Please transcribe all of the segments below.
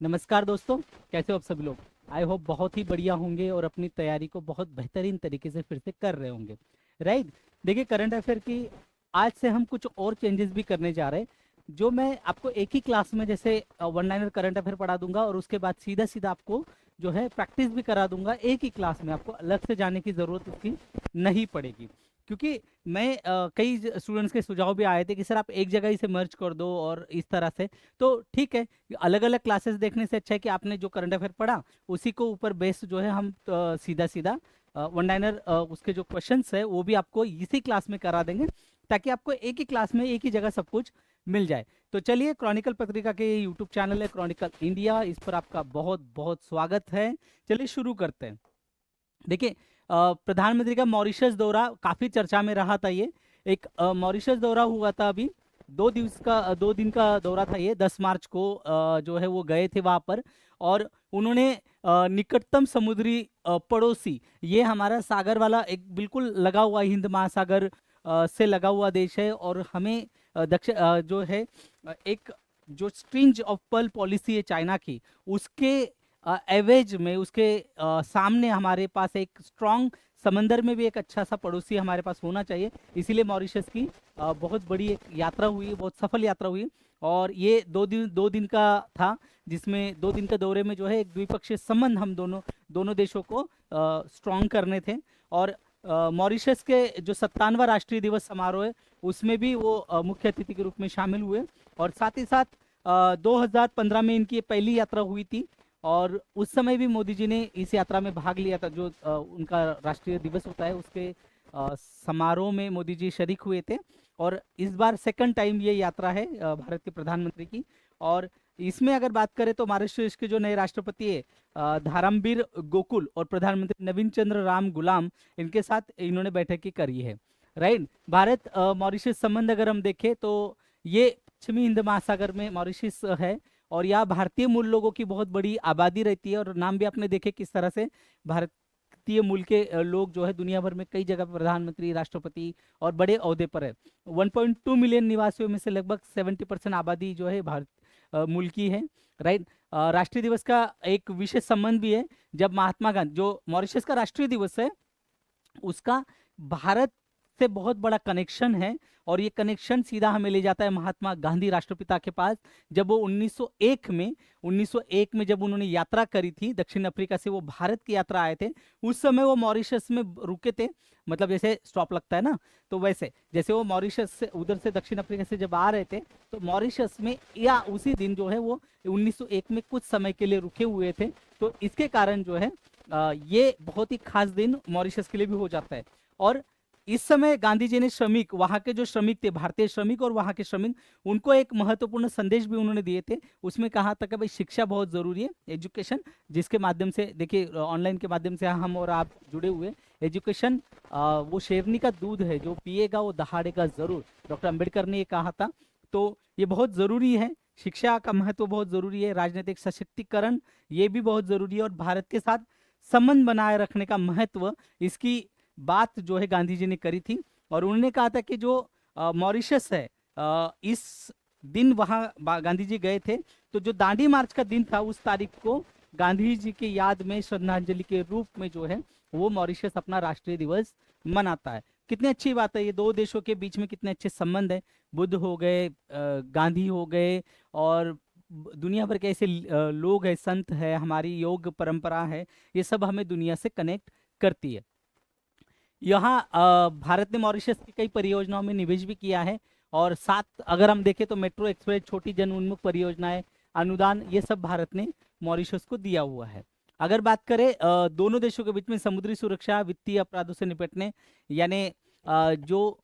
नमस्कार दोस्तों, कैसे हो आप सभी लोग। आई होप बहुत ही बढ़िया होंगे और अपनी तैयारी को बहुत बेहतरीन तरीके से फिर से कर रहे होंगे। राइट। देखिए, करंट अफेयर की आज से हम कुछ और चेंजेस भी करने जा रहे हैं, जो मैं आपको एक ही क्लास में जैसे वन लाइनर करंट अफेयर पढ़ा दूंगा और उसके बाद सीधा सीधा आपको जो है प्रैक्टिस भी करा दूंगा। एक ही क्लास में आपको अलग से जाने की ज़रूरत उसकी नहीं पड़ेगी, क्योंकि मैं कई स्टूडेंट्स के सुझाव भी आए थे कि सर आप एक जगह ही से मर्ज कर दो और इस तरह से। तो ठीक है, अलग अलग क्लासेस देखने से अच्छा है कि आपने जो करंट अफेयर पढ़ा उसी को ऊपर बेस जो है हम सीधा सीधा वन लाइनर उसके जो क्वेश्चंस है वो भी आपको इसी क्लास में करा देंगे, ताकि आपको एक ही क्लास में एक ही जगह सब कुछ मिल जाए। तो चलिए, क्रॉनिकल पत्रिका के यूट्यूब चैनल है क्रॉनिकल इंडिया, इस पर आपका बहुत बहुत स्वागत है। चलिए शुरू करते हैं। देखिए, प्रधानमंत्री का मॉरिशस दौरा काफी चर्चा में रहा था। ये एक मॉरिशस दौरा हुआ था अभी, 2 दिन का दौरा था। ये 10 मार्च को जो है वो गए थे वहां पर, और उन्होंने निकटतम समुद्री पड़ोसी, ये हमारा सागर वाला एक बिल्कुल लगा हुआ हिंद महासागर से लगा हुआ देश है, और हमें दक्षिण जो है एक जो स्ट्रिंज ऑफ पर्ल पॉलिसी है चाइना की, उसके एवेज में उसके सामने हमारे पास एक स्ट्रांग समंदर में भी एक अच्छा सा पड़ोसी हमारे पास होना चाहिए। इसीलिए मॉरिशस की बहुत बड़ी एक यात्रा हुई, बहुत सफल यात्रा हुई। और ये 2 दिन का था, जिसमें 2 दिन के दौरे में जो है एक द्विपक्षीय संबंध हम दोनों देशों को स्ट्रांग करने थे। और मॉरिशस के जो 57वां राष्ट्रीय दिवस समारोह है उसमें भी वो मुख्य अतिथि के रूप में शामिल हुए। और साथ ही साथ 2015 में इनकी पहली यात्रा हुई थी, और उस समय भी मोदी जी ने इस यात्रा में भाग लिया था। जो उनका राष्ट्रीय दिवस होता है उसके समारोह में मोदी जी शरीक हुए थे। और इस बार सेकंड टाइम ये यात्रा है भारत के प्रधानमंत्री की। और इसमें अगर बात करें तो महाराष्ट्र के जो नए राष्ट्रपति है धारामबीर गोकुल और प्रधानमंत्री नवीन चंद्र राम गुलाम, इनके साथ इन्होंने बैठक की करी है। राइट। भारत मॉरिशस संबंध अगर हम देखें तो ये पश्चिमी हिंद महासागर में मॉरिशस है, और यहाँ भारतीय मूल लोगों की बहुत बड़ी आबादी रहती है। और नाम भी आपने देखे किस तरह से भारतीय मूल के लोग जो है दुनिया भर में कई जगह पर प्रधानमंत्री, राष्ट्रपति और बड़े ओहदे पर है। 1.2 मिलियन निवासियों में से लगभग 70% आबादी जो है भारत मूल की है। राइट। राष्ट्रीय दिवस का एक विशेष संबंध भी है, जब महात्मा गांधी, जो मॉरिशस का राष्ट्रीय दिवस है, उसका भारत से बहुत बड़ा कनेक्शन है। और ये कनेक्शन सीधा हमें ले जाता है महात्मा गांधी राष्ट्रपिता के पास। जब वो 1901 में जब उन्होंने यात्रा करी थी दक्षिण अफ्रीका से, वो भारत की यात्रा आए थे। उस समय वो मॉरिशस में रुके थे, मतलब जैसे स्टॉप लगता है ना, तो वैसे जैसे वो मॉरिशस से उधर से दक्षिण अफ्रीका से जब आ रहे थे तो मॉरिशस में या उसी दिन जो है वो 1901 में कुछ समय के लिए रुके हुए थे। तो इसके कारण जो है ये बहुत ही खास दिन मॉरिशस के लिए भी हो जाता है। और इस समय गांधी जी ने श्रमिक, वहां के जो श्रमिक थे, भारतीय श्रमिक और वहां के श्रमिक, उनको एक महत्वपूर्ण संदेश भी उन्होंने दिए थे। उसमें कहा था कि भाई शिक्षा बहुत जरूरी है, एजुकेशन, जिसके माध्यम से देखिए ऑनलाइन के माध्यम से हम और आप जुड़े हुए। एजुकेशन वो शेरनी का दूध है, जो पिएगा वो दहाड़ेगा जरूर, डॉक्टर अंबेडकर ने ये कहा था। तो ये बहुत जरूरी है, शिक्षा का महत्व बहुत जरूरी है, राजनीतिक सशक्तिकरण ये भी बहुत जरूरी है, और भारत के साथ संबंध बनाए रखने का महत्व, इसकी बात जो है गांधी जी ने करी थी। और उन्होंने कहा था कि जो मॉरिशस है, इस दिन वहां गांधी जी गए थे, तो जो दांडी मार्च का दिन था उस तारीख को गांधी जी की याद में श्रद्धांजलि के रूप में जो है वो मॉरिशस अपना राष्ट्रीय दिवस मनाता है। कितनी अच्छी बात है, ये दो देशों के बीच में कितने अच्छे संबंध है। बुद्ध हो गए, गांधी हो गए, और दुनिया भर के ऐसे लोग हैं, संत है, हमारी योग परंपरा है, ये सब हमें दुनिया से कनेक्ट करती है। यहाँ भारत ने मॉरिशस की कई परियोजनाओं में निवेश भी किया है। और साथ अगर हम देखें तो मेट्रो एक्सप्रेस, छोटी जन उन्मुख परियोजनाएं, अनुदान, ये सब भारत ने मॉरिशस को दिया हुआ है। अगर बात करें दोनों देशों के बीच में समुद्री सुरक्षा, वित्तीय अपराधों से निपटने, यानी जो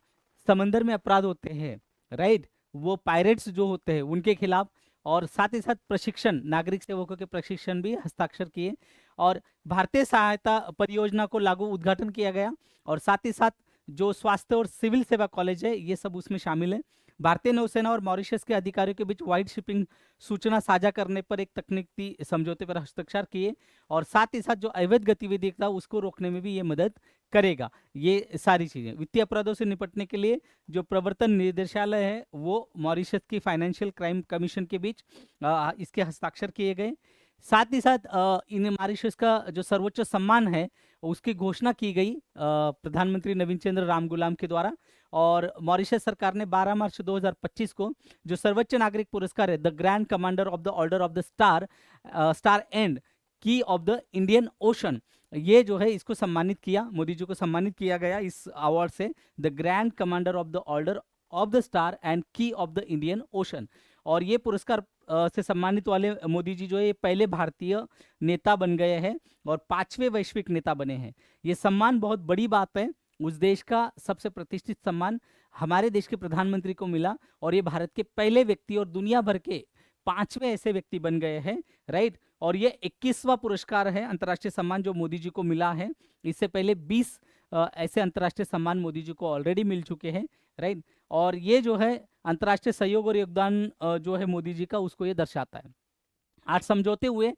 समंदर में अपराध होते हैं, राइट, वो पायरेट्स जो होते हैं उनके खिलाफ, और साथ ही साथ प्रशिक्षण, नागरिक सेवकों के प्रशिक्षण भी हस्ताक्षर किए। और भारतीय सहायता परियोजना को लागू उद्घाटन किया गया। और साथ ही साथ जो स्वास्थ्य और सिविल सेवा कॉलेज है ये सब उसमें शामिल है। भारतीय नौसेना और मॉरिशस के अधिकारियों के बीच वाइड शिपिंग सूचना साझा करने पर एक तकनीकी समझौते पर हस्ताक्षर किए, और साथ ही साथ जो अवैध गतिविधि था उसको रोकने में भी ये मदद करेगा। ये सारी चीजें वित्तीय अपराधों से निपटने के लिए जो प्रवर्तन निदेशालय है वो मॉरिशस की फाइनेंशियल क्राइम कमीशन के बीच इसके हस्ताक्षर किए गए। साथ ही साथ इन मॉरिशस का जो सर्वोच्च सम्मान है उसकी घोषणा की गई प्रधानमंत्री नवीन चंद्र रामगुलाम के द्वारा, और मॉरिशस सरकार ने 12 मार्च 2025 को जो सर्वोच्च नागरिक पुरस्कार है the grand commander of the order of the star and की ऑफ द इंडियन ओशन, ये जो है इसको सम्मानित किया, मोदी जी को सम्मानित किया गया इस अवार्ड से, the grand commander of the order of the star and की ऑफ द इंडियन ओशन। और ये पुरस्कार से सम्मानित वाले मोदी जी जो है ये पहले भारतीय नेता बन गए हैं और 5वें वैश्विक नेता बने हैं। ये सम्मान बहुत बड़ी बात है, उस देश का सबसे प्रतिष्ठित सम्मान हमारे देश के प्रधानमंत्री को मिला, और ये भारत के पहले व्यक्ति और दुनिया भर के 5वें ऐसे व्यक्ति बन गए हैं, राइट। और ये 21वां पुरस्कार है अंतर्राष्ट्रीय सम्मान जो मोदी जी को मिला है। इससे पहले 20 ऐसे अंतर्राष्ट्रीय सम्मान मोदी जी को ऑलरेडी मिल चुके हैं, राइट। और ये जो है अंतर्राष्ट्रीय सहयोग और योगदान जो है मोदी जी का उसको ये दर्शाता है। 8 समझौते हुए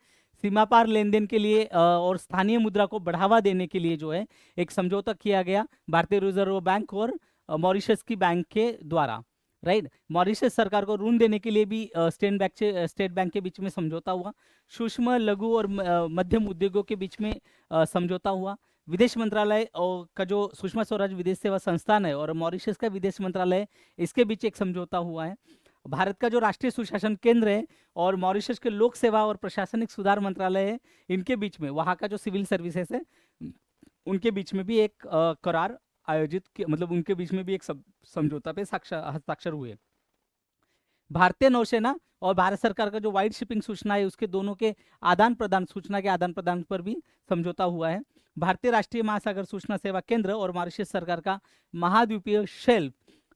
सीमा पार लेन देन के लिए और स्थानीय मुद्रा को बढ़ावा देने के लिए जो है एक समझौता किया गया भारतीय रिजर्व बैंक और मॉरिशस की बैंक के द्वारा, राइट। मॉरिशस सरकार को ऋण देने के लिए भी स्टेट बैंक के बीच में समझौता हुआ। सूक्ष्म लघु और मध्यम उद्योगों के बीच में समझौता हुआ। विदेश मंत्रालय का जो सुषमा स्वराज विदेश सेवा संस्थान है और मॉरिशस का विदेश मंत्रालय, इसके बीच एक समझौता हुआ है। भारत का जो राष्ट्रीय सुशासन केंद्र है और मॉरिशस के लोक सेवा और प्रशासनिक सुधार मंत्रालय है, इनके बीच में वहाँ का जो सिविल सर्विसेज है उनके बीच में भी एक करार आयोजित मतलब उनके बीच में भी एक समझौता पे हस्ताक्षर हुए। भारतीय नौसेना और भारत सरकार का जो वाइड शिपिंग सूचना है उसके दोनों के आदान प्रदान, सूचना के आदान प्रदान पर भी समझौता हुआ है। भारतीय राष्ट्रीय महासागर सूचना सेवा केंद्र और मॉरिशस सरकार का महाद्वीपीय शेल्फ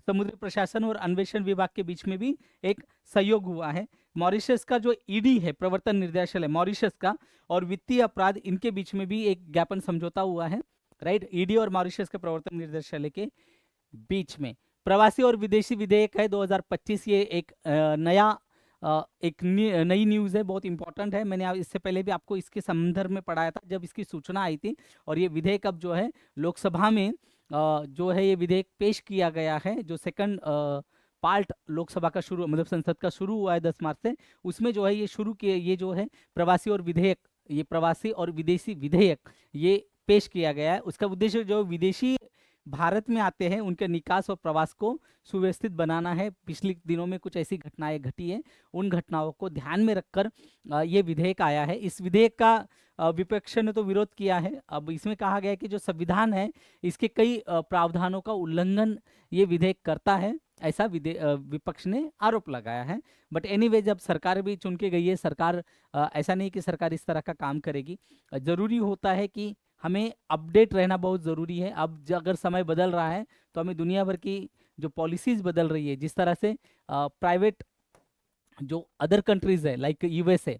समुद्री प्रशासन और अन्वेषण विभाग के बीच में भी एक सहयोग हुआ है। मॉरिशस का जो ईडी है प्रवर्तन निर्देशालय मॉरिशस का और वित्तीय अपराध, इनके बीच में भी एक ज्ञापन समझौता हुआ है, राइट। ईडी और मॉरिशस के प्रवर्तन निर्देशालय के बीच में। प्रवासी और विदेशी विधेयक है 2025, ये एक नई न्यूज़ है, बहुत इंपॉर्टेंट है। मैंने इससे पहले भी आपको इसके संदर्भ में पढ़ाया था जब इसकी सूचना आई थी, और ये विधेयक अब जो है लोकसभा में जो है ये विधेयक पेश किया गया है। जो सेकंड पार्ट लोकसभा का शुरू मतलब संसद का शुरू हुआ है 10 मार्च से, उसमें जो है ये शुरू किए, ये जो है प्रवासी और विधेयक, ये प्रवासी और विदेशी विधेयक ये पेश किया गया है। उसका उद्देश्य जो विदेशी भारत में आते हैं उनके निकास और प्रवास को सुव्यवस्थित बनाना है। पिछले दिनों में कुछ ऐसी घटनाएं घटी है, उन घटनाओं को ध्यान में रखकर ये विधेयक आया है। इस विधेयक का विपक्ष ने तो विरोध किया है। अब इसमें कहा गया है कि जो संविधान है इसके कई प्रावधानों का उल्लंघन ये विधेयक करता है, ऐसा विपक्ष ने आरोप लगाया है। बट एनीवे जब सरकार भी चुन के गई है, सरकार ऐसा नहीं कि सरकार इस तरह का काम करेगी। जरूरी होता है कि हमें अपडेट रहना बहुत ज़रूरी है। अब अगर समय बदल रहा है तो हमें दुनिया भर की जो पॉलिसीज़ बदल रही है, जिस तरह से प्राइवेट जो अदर कंट्रीज़ है like USA,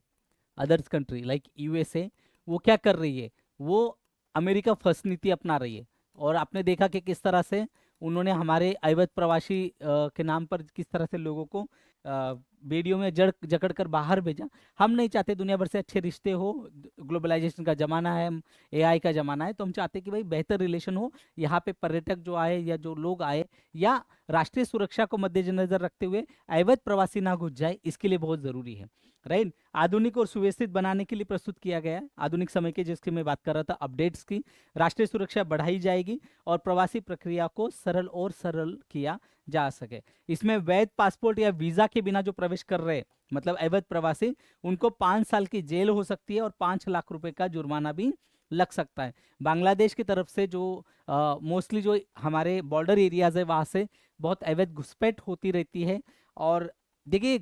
others country like USA, वो क्या कर रही है, वो अमेरिका फर्स्ट नीति अपना रही है। और आपने देखा कि किस तरह से उन्होंने हमारे अवैध प्रवासी के नाम पर किस तरह से लोगों को वीडियो में जकड़ कर बाहर भेजा। हम नहीं चाहते दुनिया भर से अच्छे रिश्ते हो, ग्लोबलाइजेशन का ज़माना है, एआई का ज़माना है, तो हम चाहते कि भाई बेहतर रिलेशन हो। यहाँ पे पर्यटक जो आए या जो लोग आए या राष्ट्रीय सुरक्षा को मद्देनजर रखते हुए अवैध प्रवासी ना घुस जाए, इसके लिए बहुत ज़रूरी है, राइट। आधुनिक और सुव्यवस्थित बनाने के लिए प्रस्तुत किया गया है। आधुनिक समय के जिसकी मैं बात कर रहा था अपडेट्स की, राष्ट्रीय सुरक्षा बढ़ाई जाएगी और प्रवासी प्रक्रिया को सरल और सरल किया जा सके। इसमें वैध पासपोर्ट या वीजा के बिना जो प्रवेश कर रहे मतलब अवैध प्रवासी, उनको 5 साल की जेल हो सकती है और 5 लाख रुपए का जुर्माना भी लग सकता है। बांग्लादेश की तरफ से जो मोस्टली जो हमारे बॉर्डर एरियाज है वहाँ से बहुत अवैध घुसपैठ होती रहती है। और देखिए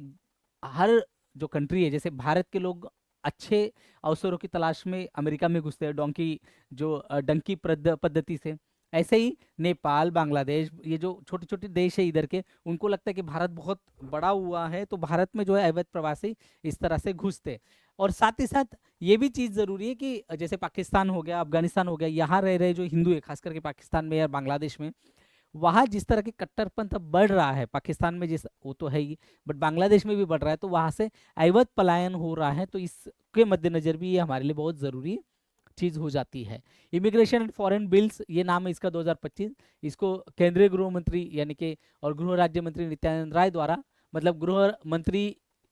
हर जो कंट्री है, जैसे भारत के लोग अच्छे अवसरों की तलाश में अमेरिका में घुसते हैं डंकी पद्धति से, ऐसे ही नेपाल, बांग्लादेश, ये जो छोटे छोटे देश है इधर के, उनको लगता है कि भारत बहुत बड़ा हुआ है तो भारत में जो है अवैध प्रवासी इस तरह से घुसते। और साथ ही साथ ये भी चीज़ ज़रूरी है कि जैसे पाकिस्तान हो गया, अफगानिस्तान हो गया, यहाँ रह रहे जो हिंदू है खास करके पाकिस्तान में या बांग्लादेश में, वहाँ जिस तरह की कट्टरपंथ अब बढ़ रहा है पाकिस्तान में, जिस वो तो है ही, बट बांग्लादेश में भी बढ़ रहा है, तो वहाँ से अवैध पलायन हो रहा है, तो इसके मद्देनजर भी ये हमारे लिए बहुत ज़रूरी चीज़ हो जाती है। इमिग्रेशन एंड फॉरेन बिल्स, ये नाम है इसका 2025, इसको केंद्रीय गृह मंत्री यानी कि और गृह राज्य मंत्री नित्यानंद राय द्वारा, मतलब गृह मंत्री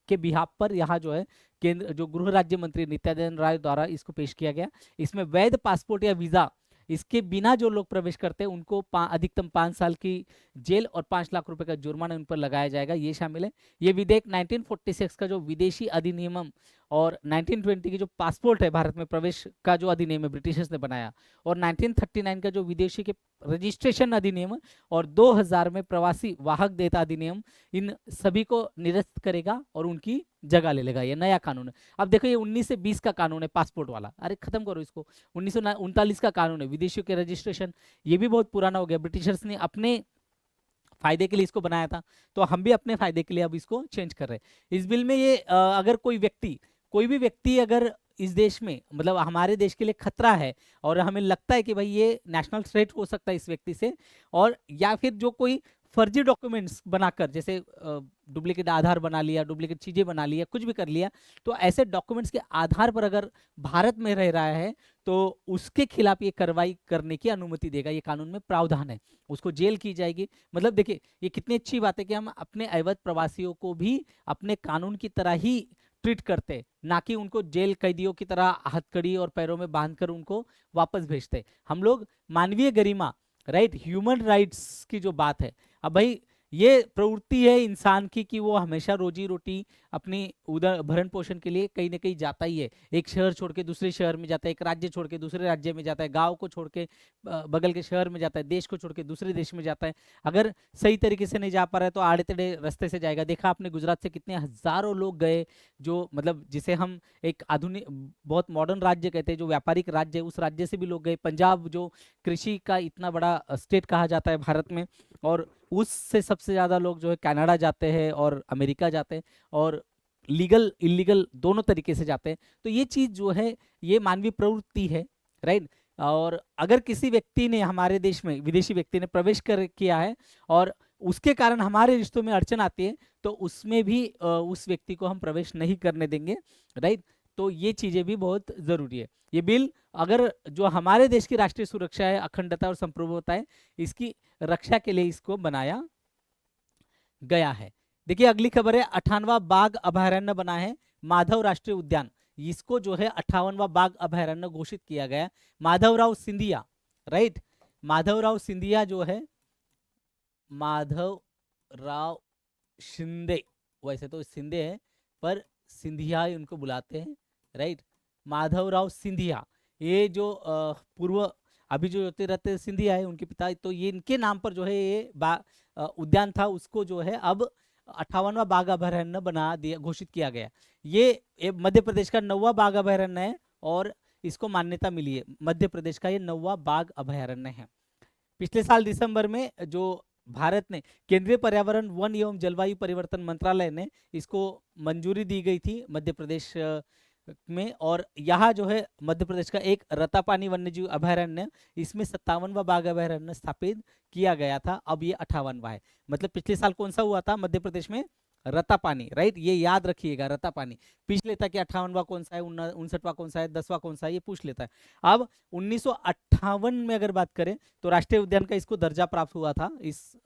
के बिहाफ पर यहाँ जो है केंद्र जो गृह राज्य मंत्री नित्यानंद राय द्वारा इसको पेश किया गया। इसमें वैध पासपोर्ट या वीज़ा इसके बिना जो लोग प्रवेश करते हैं उनको अधिकतम 5 साल की जेल और 5 लाख रुपए का जुर्माना उन पर लगाया जाएगा, ये शामिल है। ये विधेयक 1946 का जो विदेशी अधिनियम और 1920 की जो पासपोर्ट है भारत में प्रवेश का जो अधिनियम है ब्रिटिशर्स ने बनाया, और 1939 का जो विदेशी के रजिस्ट्रेशन अधिनियम और 2000 में प्रवासी वाहक देयता अधिनियम, इन सभी को निरस्त करेगा और उनकी जगह ले लेगा। ये नया कानून है। अब देखो ये 19 से 20 का कानून है पासपोर्ट वाला, अरे खत्म करो इसको। 1939 का कानून है विदेशियों के रजिस्ट्रेशन, ये भी बहुत पुराना हो गया, ब्रिटिशर्स ने अपने फायदे के लिए इसको बनाया था, तो हम भी अपने फायदे के लिए अब इसको चेंज कर रहे हैं। इस बिल में ये अगर कोई भी व्यक्ति अगर इस देश में, मतलब हमारे देश के लिए खतरा है और हमें लगता है कि भाई ये नेशनल थ्रेट हो सकता है इस व्यक्ति से, और या फिर जो कोई फर्जी डॉक्यूमेंट्स बनाकर, जैसे डुप्लीकेट आधार बना लिया, डुप्लीकेट चीजें बना लिया, कुछ भी कर लिया, तो ऐसे डॉक्यूमेंट्स के आधार पर अगर भारत में रह रहा है तो उसके खिलाफ ये कार्रवाई करने की अनुमति देगा, ये कानून में प्रावधान है, उसको जेल की जाएगी। मतलब देखिए ये कितनी अच्छी बात है कि हम अपने अवैध प्रवासियों को भी अपने कानून की तरह ही ट्रीट करते, ना कि उनको जेल कैदियों की तरह हथकड़ी और पैरों में बांधकर उनको वापस भेजते। हम लोग मानवीय गरिमा, राइट, ह्यूमन राइट्स की जो बात है, अब भाई ये प्रवृत्ति है इंसान की कि वो हमेशा रोजी रोटी अपनी उधर भरण पोषण के लिए कहीं ना कहीं जाता ही है, एक शहर छोड़ के दूसरे शहर में जाता है, एक राज्य छोड़ के दूसरे राज्य में जाता है, गांव को छोड़ के बगल के शहर में जाता है, देश को छोड़ के दूसरे देश में जाता है। अगर सही तरीके से नहीं जा पा रहा है तो आड़े टेढ़े रास्ते से जाएगा। देखा आपने गुजरात से कितने हजारों लोग गए, जो मतलब जिसे हम एक आधुनिक बहुत मॉडर्न राज्य कहते हैं, जो व्यापारिक राज्य है, उस राज्य से भी लोग गए। पंजाब जो कृषि का इतना बड़ा स्टेट कहा जाता है भारत में, और उससे सबसे ज्यादा लोग जो है कनाडा जाते हैं और अमेरिका जाते हैं, और लीगल इलीगल दोनों तरीके से जाते हैं। तो ये चीज जो है ये मानवीय प्रवृत्ति है, राइट। और अगर किसी व्यक्ति ने हमारे देश में, विदेशी व्यक्ति ने प्रवेश कर किया है और उसके कारण हमारे रिश्तों में अड़चन आती है, तो उसमें भी उस व्यक्ति को हम प्रवेश नहीं करने देंगे, राइट। तो ये चीजें भी बहुत जरूरी है। ये बिल अगर जो हमारे देश की राष्ट्रीय सुरक्षा है, अखंडता और संप्रभुता है, इसकी रक्षा के लिए इसको बनाया गया है। देखिए अगली खबर है, 58वां बाघ अभयारण्य बना है माधव राष्ट्रीय उद्यान। इसको जो है 58वां बाघ अभयारण्य घोषित किया गया। माधवराव सिंधिया, राइट, माधवराव सिंधिया जो है, माधवराव शिंदे, वैसे तो शिंदे है पर सिंधिया ही उनको बुलाते हैं, राइट। माधवराव सिंधिया, ये जो पूर्व अभी जो ज्योतिरादित्य सिंधिया है उनके पिता, तो ये इनके नाम पर जो है ये उद्यान था, उसको जो है अब 58वां बाघ अभयारण्य बना दिया, घोषित किया गया। ये मध्य प्रदेश का 9वां बाघ अभयारण्य है और इसको मान्यता मिली है। मध्य प्रदेश का ये 9वां बाघ अभयारण्य है। पिछले साल दिसंबर में जो भारत ने केंद्रीय पर्यावरण वन एवं जलवायु परिवर्तन मंत्रालय ने इसको मंजूरी दी गई थी मध्य प्रदेश में, और यहाँ जो है मध्य प्रदेश का एक रतापानी वन्यजीव अभयारण्य, इसमें 57वां बाघ अभयारण्य स्थापित किया गया था, अब ये 58वां है। मतलब पिछले साल कौन सा हुआ था मध्य प्रदेश में? रतापानी, राइट, ये याद रखिएगा, रतापानी। पूछ लेता कि 58वां कौन सा है, 59वां कौन सा है, 10वां कौन सा है, ये पूछ लेता है। अब 1958 में अगर बात करें तो राष्ट्रीय उद्यान का इसको दर्जा प्राप्त हुआ था, इस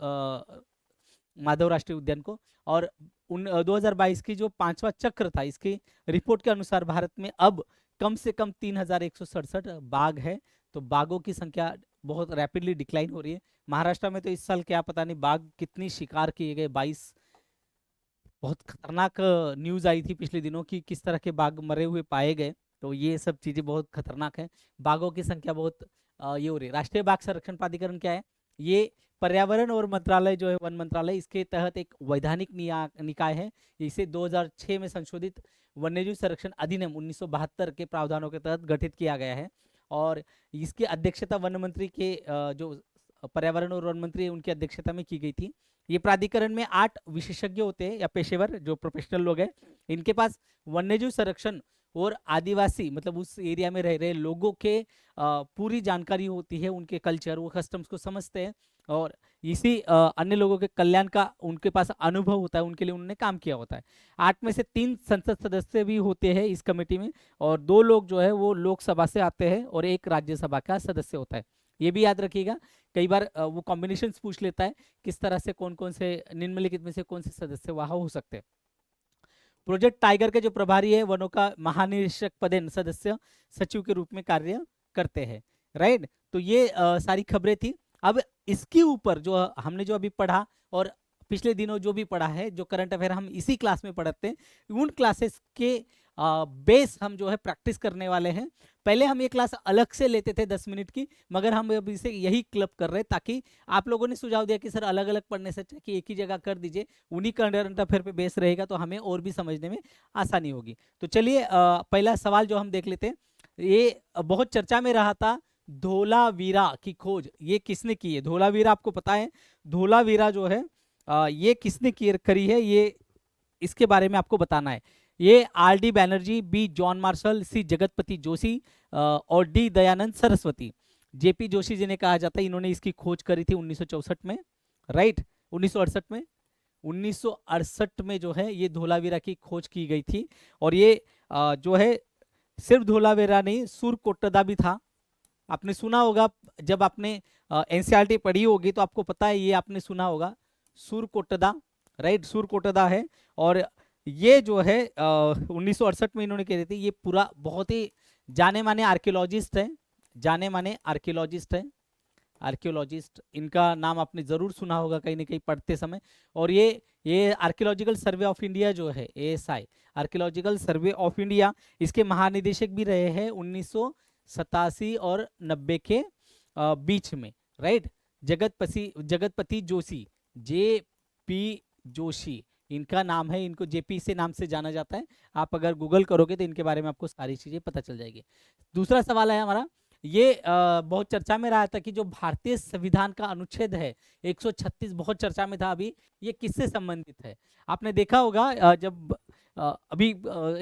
माधव राष्ट्रीय उद्यान को। और 2022 की जो 5वां चक्र था, इसकी रिपोर्ट के अनुसार भारत में अब कम से कम 3167 बाघ है। तो बाघों की संख्या बहुत रैपिडली डिक्लाइन हो रही है। महाराष्ट्र में तो इस साल क्या पता नहीं बाघ कितनी शिकार किए गए, 22 बहुत खतरनाक न्यूज आई थी पिछले दिनों की किस तरह के बाघ मरे हुए पाए गए। तो ये सब चीजें बहुत खतरनाक है, बाघों की संख्या बहुत ये हो रही है। राष्ट्रीय बाघ संरक्षण प्राधिकरण क्या है? ये पर्यावरण और मंत्रालय जो है, वन मंत्रालय, इसके तहत एक वैधानिक निकाय है। इसे 2006 में संशोधित वन्यजीव संरक्षण अधिनियम 1972 के प्रावधानों के तहत गठित किया गया है, और इसकी अध्यक्षता वन मंत्री के जो पर्यावरण और वन मंत्री है उनकी अध्यक्षता में की गई थी। ये प्राधिकरण में 8 विशेषज्ञ होते हैं या पेशेवर जो प्रोफेशनल लोग हैं, इनके पास वन्यजीव संरक्षण और आदिवासी मतलब उस एरिया में रह रहे लोगों के पूरी जानकारी होती है, उनके कल्चर, वो कस्टम्स को समझते हैं, और इसी अन्य लोगों के कल्याण का उनके पास अनुभव होता है, उनके लिए उन्होंने काम किया होता है। 8 में से 3 संसद सदस्य भी होते हैं इस कमेटी में, और 2 लोग जो है वो लोकसभा से आते हैं और 1 राज्यसभा का सदस्य होता है। ये भी याद रखिएगा, कई बार वो कॉम्बिनेशन पूछ लेता है किस तरह से कौन कौन से निम्नलिखित में से कौन से सदस्य वहां हो सकते हैं। प्रोजेक्ट टाइगर के जो प्रभारी है वनों का महानिरीक्षक पदेन सदस्य सचिव के रूप में कार्य करते हैं। राइट, तो ये सारी खबरें थी। अब इसके ऊपर जो हमने जो अभी पढ़ा और पिछले दिनों जो भी पढ़ा है, जो करंट अफेयर हम इसी क्लास में पढ़ते हैं, उन क्लासेस के बेस हम जो है प्रैक्टिस करने वाले हैं। पहले हम ये क्लास अलग से लेते थे 10 मिनट की, मगर हम अब इसे यही क्लब कर रहे हैं ताकि आप लोगों ने सुझाव दिया कि सर अलग अलग पढ़ने से अच्छा कि एक ही जगह कर दीजिए, उन्हीं करंट अफेयर पे बेस रहेगा तो हमें और भी समझने में आसानी होगी। तो चलिए पहला सवाल जो हम देख लेते हैं, ये बहुत चर्चा में रहा था, धोलावीरा की खोज ये किसने की है? धोलावीरा आपको पता है, धोलावीरा जो है ये किसने करी है, ये इसके बारे में आपको बताना है। ये R D Banerjee, B John Marshall, C Jagatpati Joshi और डी दयानंद सरस्वती। जेपी जोशी जी ने कहा जाता है, इन्होंने इसकी खोज करी थी 1964 में। राइट, 1968 में, 1968 में जो है ये धोलावीरा की खोज की गई थी। और ये जो है सिर्फ धोलावीरा नहीं, सुरकोटदा भी था। आपने सुना होगा, जब आपने एनसीईआरटी पढ़ी होगी तो आपको पता है, ये आपने सुना होगा सुरकोटदा। राइट, सुरकोटदा है। और ये जो है 1968 में इन्होंने कह थी। ये पूरा बहुत ही जाने माने आर्कियोलॉजिस्ट है, जाने माने आर्कियोलॉजिस्ट है, आर्कियोलॉजिस्ट, इनका नाम आपने जरूर सुना होगा कहीं ना कहीं पढ़ते समय। और ये आर्कियोलॉजिकल सर्वे ऑफ इंडिया जो है, ASI archaeological survey of India, इसके महानिदेशक भी रहे हैं 1987 और 90 के बीच में। Right, Jagatpati Joshi, J P Joshi इनका नाम है, इनको जेपी से नाम से जाना जाता है। आप अगर गूगल करोगे तो इनके बारे में आपको सारी चीजें पता चल जाएगी। दूसरा सवाल है हमारा, ये बहुत चर्चा में रहा था कि जो भारतीय संविधान का अनुच्छेद है 136, बहुत चर्चा में था अभी, ये किससे संबंधित है? आपने देखा होगा जब अभी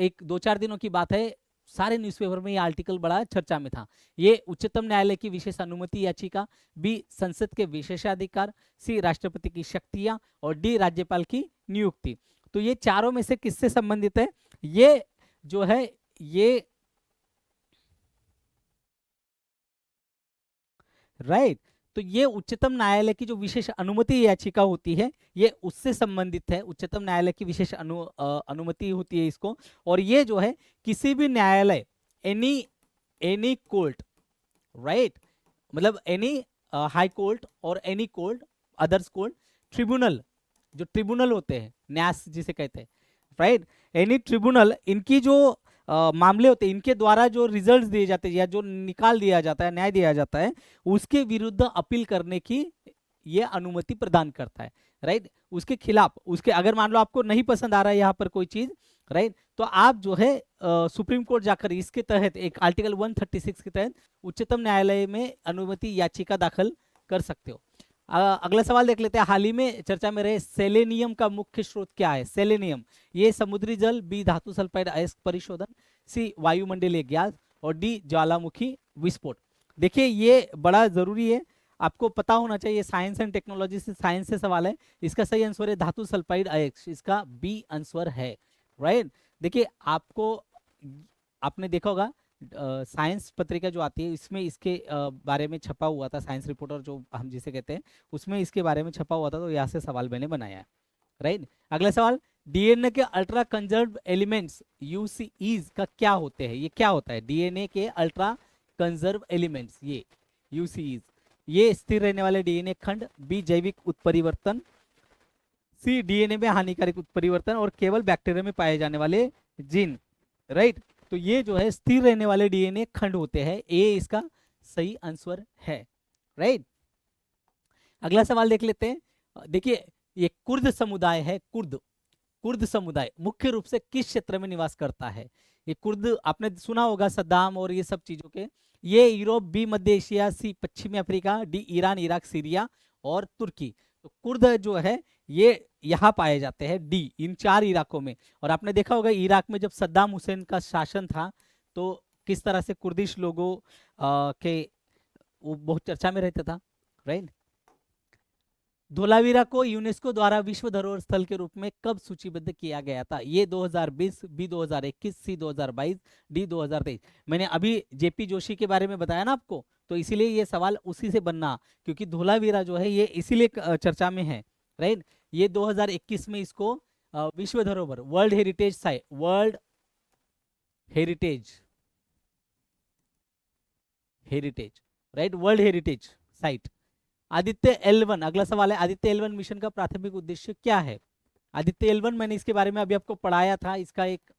1-2-4 दिनों की बात है, सारे न्यूज़पेपर में ये आर्टिकल बड़ा चर्चा में था। ये उच्चतम न्यायालय की विशेष अनुमति याचिका, बी संसद के विशेषाधिकार, सी राष्ट्रपति की शक्तियां और डी राज्यपाल की नियुक्ति। तो ये चारों में से किससे संबंधित है? ये जो है ये राइट, तो ये उच्चतम न्यायालय की जो विशेष अनुमति याचिका होती है, ये उससे संबंधित है। उच्चतम न्यायालय की विशेष अनुमति होती है इसको। और ये जो है किसी भी न्यायालय, एनी कोर्ट, राइट, मतलब एनी हाई कोर्ट और any court, others court, tribunal, जो ट्रिब्यूनल होते हैं, न्यास जिसे कहते हैं, राइट, एनी ट्रिब्यूनल, इनकी जो मामले होते हैं, इनके द्वारा जो रिजल्ट्स दिए जाते हैं या जो निकाल दिया जाता है, न्याय दिया जाता है, उसके विरुद्ध अपील करने की ये अनुमति प्रदान करता है। राइट, उसके खिलाफ, उसके अगर मान लो आपको नहीं पसंद आ रहा है यहाँ पर कोई चीज, राइट, तो आप जो है सुप्रीम कोर्ट जाकर इसके तहत एक आर्टिकल 136 के तहत उच्चतम न्यायालय में अनुमति याचिका दाखिल कर सकते हो। अगला सवाल देख लेते हैं। हाल ही में चर्चा में रहे सेलेनियम का मुख्य स्रोत क्या है? सेलेनियम, ये समुद्री जल, बी धातु सल्फाइड अयस्क परिशोधन, सी वायुमंडलीय गैस और डी ज्वालामुखी विस्फोट। देखिए ये बड़ा जरूरी है, आपको पता होना चाहिए। साइंस एंड टेक्नोलॉजी से, साइंस से सवाल है। इसका सही आंसर है धातु सल्फाइड अयस्क, इसका बी आंसर है। राइट, देखिए आपने देखा होगा साइंस पत्रिका जो आती है, इसमें इसके बारे में छपा हुआ था, साइंस रिपोर्टर जो हम जिसे कहते हैं, उसमें इसके बारे में छपा हुआ था, तो यहाँ से सवाल मैंने बनाया है। राइट, अगला सवाल, डीएनए के अल्ट्रा कंजर्व एलिमेंट्स यूसीईज का क्या होते हैं? ये क्या होता है? डीएनए के अल्ट्रा कंजर्व एलिमेंट्स, ये यूसीईज, ये स्थिर रहने वाले डीएनए खंड, बी जैविक उत्परिवर्तन, सी डीएनए में हानिकारक उत्परिवर्तन और केवल बैक्टीरिया में पाए जाने वाले जीन। राइट, तो ये जो है स्थिर रहने वाले डीएनए खंड होते हैं, ए इसका सही आंसर है। राइट, अगला सवाल देख लेते हैं। देखिए ये कुर्द समुदाय है, कुर्द समुदाय मुख्य रूप से किस क्षेत्र में निवास करता है? ये कुर्द आपने सुना होगा सद्दाम और ये सब चीजों के। ये यूरोप, बी मध्य एशिया, सी पश्चिमी Africa, D Iran, Iraq, Syria और तुर्की। तो कुर्द जो है ये यहाँ पाए जाते हैं डी, इन 4 इलाकों में। और आपने देखा होगा इराक में जब सद्दाम हुसैन का शासन था तो किस तरह से कुर्दिश लोगों के वो बहुत चर्चा में रहता था, राइट। धोलावीरा को यूनेस्को द्वारा विश्व धरोहर स्थल के रूप में कब सूचीबद्ध किया गया था? ये 2020, बी 2021, सी 2022, डी 2023। मैंने अभी जेपी जोशी के बारे में बताया ना आपको, तो इसीलिए ये सवाल उसी से बनना, क्योंकि धोलावीरा जो है ये इसीलिए चर्चा में है, राइट। ये 2021 में इसको विश्व धरोहर, world heritage site, world heritage, heritage, right, world heritage site. Aditya L1, अगला सवाल है, आदित्य L1 मिशन का प्राथमिक उद्देश्य क्या है? आदित्य L1 मैंने इसके बारे में अभी आपको पढ़ाया था, इसका एक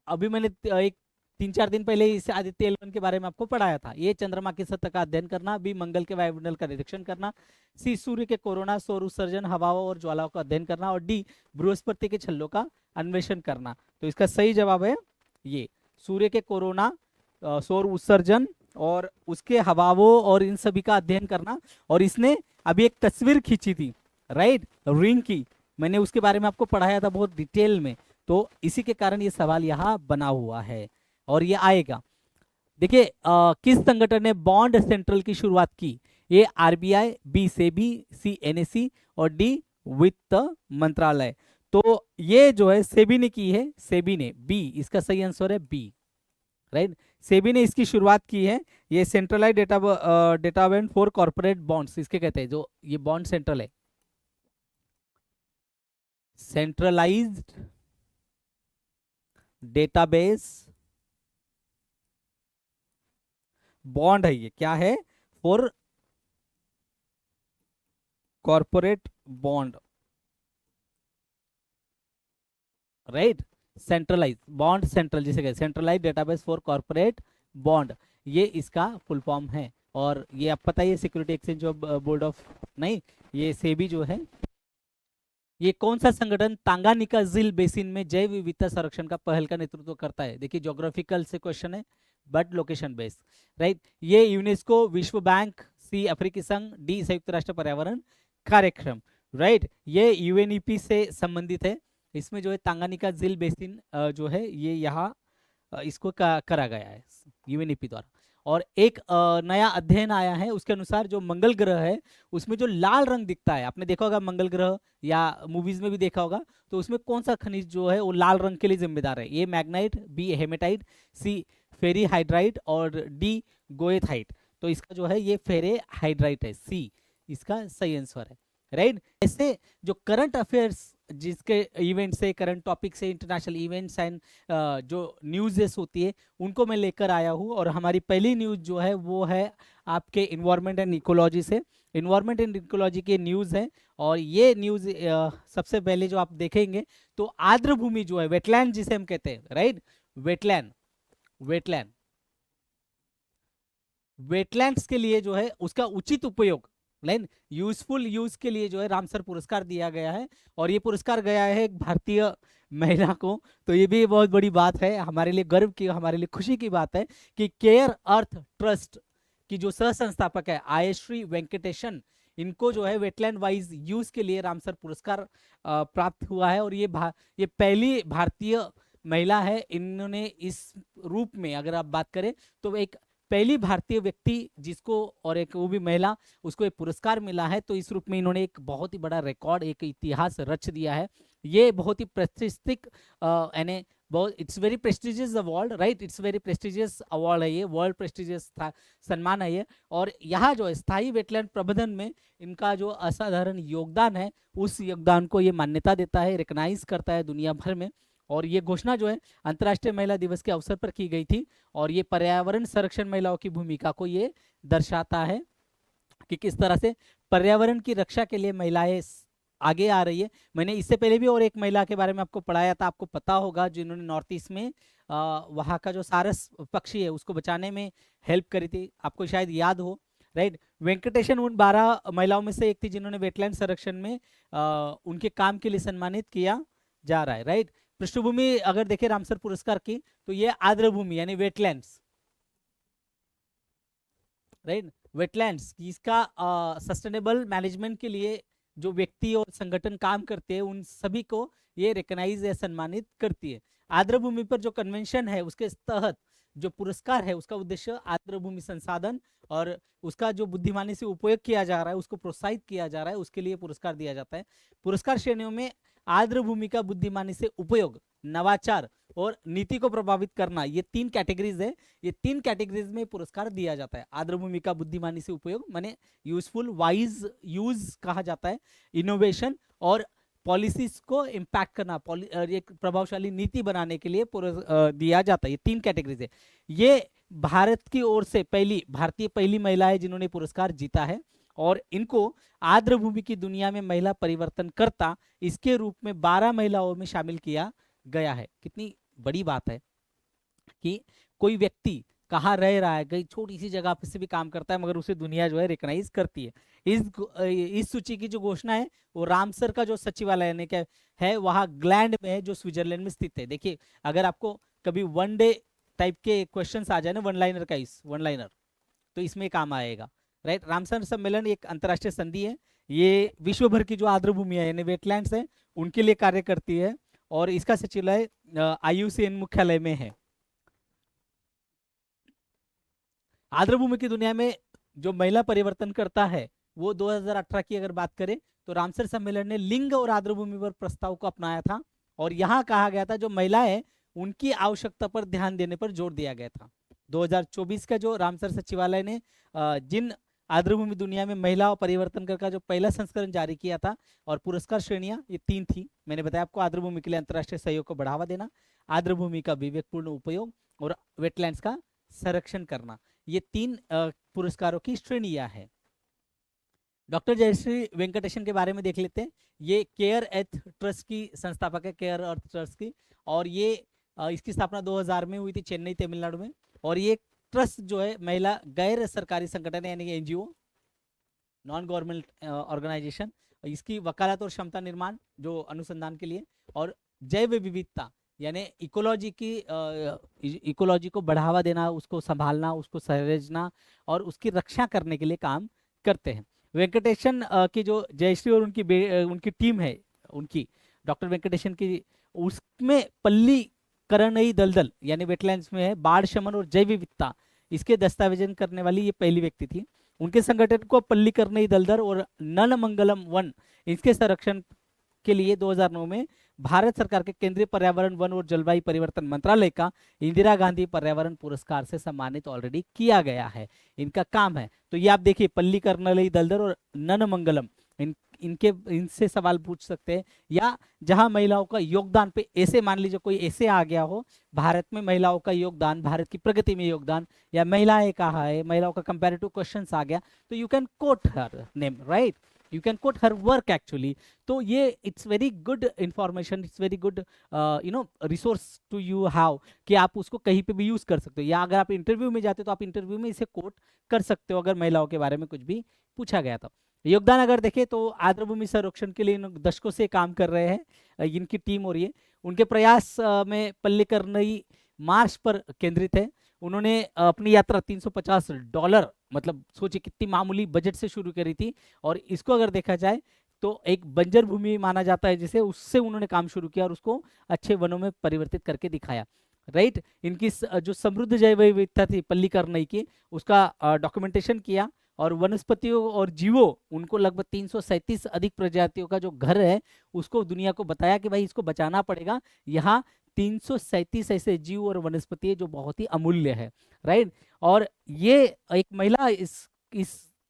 अभी मैंने एक 3-4 दिन पहले इस आदित्य L1 के बारे में आपको पढ़ाया था। ये चंद्रमा की सतह का अध्ययन करना, बी मंगल के वायुमंडल का निरीक्षण करना, सी सूर्य के कोरोना, सौर उत्सर्जन, हवाओं और ज्वालाओं का अध्ययन करना, और डी बृहस्पति के छल्लों का अन्वेषण करना। तो इसका सही जवाब है ये, सूर्य के कोरोना, सौर उत्सर्जन और उसके हवाओं और इन सभी का अध्ययन करना। और इसने अभी एक तस्वीर खींची थी, राइट, रिंग की, मैंने उसके बारे में आपको पढ़ाया था बहुत डिटेल में, तो इसी के कारण ये सवाल यहाँ बना हुआ है और ये आएगा। देखिए किस संगठन ने बॉन्ड सेंट्रल की शुरुआत की? ए आरबीआई, बी सेबी, सी एनएससी और डी वित्त मंत्रालय। तो ये जो है सेबी ने की है, सेबी ने, बी इसका सही आंसर है, बी, राइट। सेबी ने इसकी शुरुआत की है। ये centralise database for corporate bonds इसके कहते हैं, जो ये बॉन्ड सेंट्रल है, सेंट्रलाइज्ड डेटाबेस बॉन्ड है, ये क्या है? For corporate bond, right, centralise bond, central जिसे कहते हैं centralise database for corporate bond, ये इसका फुल फॉर्म है। और ये आप पता ही है security exchange of board of, नहीं, ये सेबी जो है। ये कौन सा संगठन तांगानिका झील बेसिन में जैव विविधता संरक्षण का पहल का नेतृत्व करता है? देखिए ज्योग्राफिकल से क्वेश्चन है बट लोकेशन बेस्ड, राइट। ये यूनेस्को, विश्व बैंक, सी अफ्रीकी संघ, डी संयुक्त राष्ट्र पर्यावरण कार्यक्रम, राइट। ये यूएनईपी से संबंधित है। इसमें जो है तांगानिका झील बेसिन जो है ये यहाँ इसको करा गया है यूएनईपी द्वारा। और एक नया अध्ययन आया है, उसके अनुसार जो मंगल ग्रह है उसमें जो लाल रंग दिखता है, आपने देखा होगा मंगल ग्रह या मूवीज में भी देखा होगा, तो उसमें कौन सा खनिज जो है वो लाल रंग के लिए जिम्मेदार है? ए मैग्नाइट, बी हेमेटाइट, सी फेरी हाइड्राइट और डी गोएथाइट। तो इसका जो है ये फेरे हाइड्राइट है, सी इसका सही आंसर है, राइट। ऐसे जो करंट अफेयर्स, जिसके इवेंट से, करंट टॉपिक से, इंटरनेशनल इवेंट्स एंड जो न्यूज़ेस होती है उनको मैं लेकर आया हूँ। और हमारी पहली न्यूज़ जो है वो है आपके इन्वायरमेंट एंड इकोलॉजी से। इन्वायरमेंट एंड इकोलॉजी की न्यूज़ है और ये न्यूज़ सबसे पहले जो आप देखेंगे तो आर्द्र भूमि जो है, वेटलैंड जिसे हम कहते हैं, राइट, वेटलैंड, वेटलैंड, वेटलैंड्स के लिए जो है उसका उचित उपयोग, लाइन यूजफुल यूज के लिए जो है रामसर पुरस्कार दिया गया है। और ये पुरस्कार गया है एक भारतीय महिला को, तो ये भी बहुत बड़ी बात है, हमारे लिए गर्व की, हमारे लिए खुशी की बात है कि केयर अर्थ ट्रस्ट की जो सह संस्थापक है आयश्री वेंकटेशन, इनको जो है वेटलैंड वाइज यूज के लिए रामसर पुरस्कार प्राप्त हुआ है। और ये पहली भारतीय महिला है, इन्होंने इस रूप में, अगर आप बात करें तो एक पहली भारतीय व्यक्ति जिसको, और एक वो भी महिला, उसको एक पुरस्कार मिला है। तो इस रूप में इन्होंने एक बहुत ही बड़ा रिकॉर्ड, एक इतिहास रच दिया है। ये बहुत ही प्रतिष्ठित यानी बहुत, it's very prestigious award, right, it's very prestigious award है ये, वर्ल्ड प्रेस्टिजियस सम्मान है ये। और यहाँ जो है स्थायी वेटलैंड प्रबंधन में इनका जो असाधारण योगदान है, उस योगदान को ये मान्यता देता है, रिकग्नाइज करता है दुनिया भर में। और ये घोषणा जो है अंतर्राष्ट्रीय महिला दिवस के अवसर पर की गई थी। और ये पर्यावरण संरक्षण महिलाओं की भूमिका को ये दर्शाता है कि किस तरह से पर्यावरण की रक्षा के लिए महिलाएं आगे आ रही है। मैंने इससे पहले भी और एक महिला के बारे में आपको पढ़ाया था, आपको पता होगा, जिन्होंने नॉर्थ ईस्ट में वहाँ का जो सारस पक्षी है उसको बचाने में हेल्प करी थी, आपको शायद याद हो, राइट। वेंकटेशन उन 12 महिलाओं में से एक थी जिन्होंने वेटलैंड संरक्षण में उनके काम के लिए सम्मानित किया जा रहा है, राइट। पृष्ठभूमि अगर देखें रामसर पुरस्कार की, तो ये आर्द्र भूमि यानी वेटलैंड्स, राइट, वेटलैंड्स की इसका सस्टेनेबल मैनेजमेंट के लिए जो व्यक्ति और संगठन काम करते हैं उन सभी को ये रिकॉग्नाइज या सम्मानित करती है। आर्द्रभूमि पर जो कन्वेंशन है उसके तहत जो पुरस्कार है उसका उद्देश्य आर्द्रभूमि संसाधन और उसका जो बुद्धिमानी से उपयोग किया जा रहा है उसको प्रोत्साहित किया जा रहा है, उसके लिए पुरस्कार दिया जाता है। पुरस्कार श्रेणियों में आर्द्रभूमि का बुद्धिमानी से उपयोग, नवाचार और नीति को प्रभावित करना, ये 3 कैटेगरीज है। ये 3 कैटेगरीज में पुरस्कार दिया जाता है। आर्द्रभूमि का बुद्धिमानी से उपयोग माने यूजफुल, वाइज यूज कहा जाता है, इनोवेशन और पॉलिसीज को इम्पैक्ट करना, एक प्रभावशाली नीति बनाने के लिए दिया जाता है। ये 3 कैटेगरीज है। ये भारत की ओर से पहली महिला है जिन्होंने पुरस्कार जीता है और इनको आर्द्रभूमि की दुनिया में महिला परिवर्तनकर्ता इसके रूप में 12 महिलाओं में शामिल किया गया है। कितनी बड़ी बात है कि कोई व्यक्ति कहाँ रह रहा है, कहीं छोटी सी जगह पे से भी काम करता है मगर उसे दुनिया जो है रिकॉग्नाइज करती है। इस सूची की जो घोषणा है वो रामसर का जो सचिवालय ने क्या है वहां ग्लैंड में है जो स्विट्जरलैंड में स्थित है। देखिए अगर आपको कभी वन डे टाइप के क्वेश्चंस आ जाए ना, वन लाइनर तो इसमें काम आएगा, राइट। रामसर सम्मेलन एक अंतर्राष्ट्रीय संधि है, ये विश्व भर की जो आर्द्रभूमि है यानी वेटलैंड्स है उनके लिए कार्य करती है और इसका सचिवालय IUCN मुख्यालय में है। आर्द्रभूमि की दुनिया में जो महिला परिवर्तन करता है वो 2018 की अगर बात करें तो रामसर सम्मेलन ने लिंग और आर्द्रभूमि पर प्रस्ताव को अपनाया था और यहाँ कहा गया था जो महिलाएं उनकी आवश्यकता पर ध्यान देने पर जोर दिया गया था। 2024 का जो रामसर सचिवालय ने जिन आर्द्रभूमि दुनिया में महिला परिवर्तन कर का जो पहला संस्करण जारी किया था और पुरस्कार श्रेणियां ये 3 थी। मैंने बताया आपको आर्द्रभूमि के लिए अंतर्राष्ट्रीय सहयोग को बढ़ावा देना, आर्द्रभूमि का विवेकपूर्ण उपयोग और वेटलैंड्स का संरक्षण करना, ये 3 पुरस्कारों की श्रेणियां है। डॉक्टर जयश्री वेंकटेशन के बारे में देख लेते हैं। ये केयर अर्थ ट्रस्ट की संस्थापक है, केयर अर्थ ट्रस्ट की, और ये इसकी स्थापना 2000 में हुई थी चेन्नई तमिलनाडु में। और ये ट्रस्ट जो है महिला गैर सरकारी संगठन है यानी कि NGO, नॉन गवर्नमेंट ऑर्गेनाइजेशन, इसकी वकालत और क्षमता निर्माण जो अनुसंधान के लिए और जैव विविधता यानी इकोलॉजी को बढ़ावा देना, उसको संभालना, उसको सहेजना और उसकी रक्षा करने के लिए काम करते हैं। वेंकटेशन की जो जयश्री और उनकी टीम है, उनकी डॉक्टर वेंकटेशन की, उसमें पल्लीकरनई दलदल यानी वेटलैंड्स में है बाढ़ शमन और जैव विविधता, इसके दस्तावेजन करने वाली ये पहली व्यक्ति थी। उनके संगठन को पल्लीकरनई दलदल और नलमंगलम वन इसके संरक्षण के लिए 2009 में भारत सरकार के केंद्रीय पर्यावरण, वन और जलवायु परिवर्तन मंत्रालय का इंदिरा गांधी पर्यावरण पुरस्कार से सम्मानित ऑलरेडी किया गया है। इनका काम है। तो ये आप देखिए पल्लीकरनई दलदल और ननमंगलम, इनसे सवाल पूछ सकते हैं। या जहां महिलाओं का योगदान पे ऐसे मान लीजिए कोई ऐसे आ गया हो भारत में महिलाओं का योगदान, भारत की प्रगति में योगदान, या महिलाएं कहा है, महिलाओं का कंपैरेटिव क्वेश्चंस आ गया, तो you can quote her name, right, you can quote her work actually. तो ये it's very good information, it's very good resource to you have कि आप उसको कहीं पे भी यूज कर सकते हो, या अगर आप इंटरव्यू में जाते हो तो आप इंटरव्यू में इसे कोट कर सकते हो अगर महिलाओं के बारे में कुछ भी पूछा गया था। योगदान अगर देखें तो आर्द्रभूमि संरक्षण के लिए दशकों से काम कर रहे हैं इनकी टीम, और ये उनके प्रयास में पल्लीकरनई मार्च पर केंद्रित है। उन्होंने अपनी यात्रा $350, मतलब सोचिए कितनी मामूली बजट से शुरू करी थी, और इसको अगर देखा जाए तो एक बंजर भूमि माना जाता है जिसे, उससे उन्होंने काम शुरू किया और उसको अच्छे वनों में परिवर्तित करके दिखाया, राइट। इनकी जो समृद्ध जैव विविधता थी पल्लीकरनई की, उसका डॉक्यूमेंटेशन किया और वनस्पतियों और जीवों, उनको लगभग 337 अधिक प्रजातियों का जो घर है उसको दुनिया को बताया कि भाई इसको बचाना पड़ेगा। यहाँ 337 ऐसे जीव और वनस्पति जो बहुत ही अमूल्य है, राइट। और ये एक महिला इस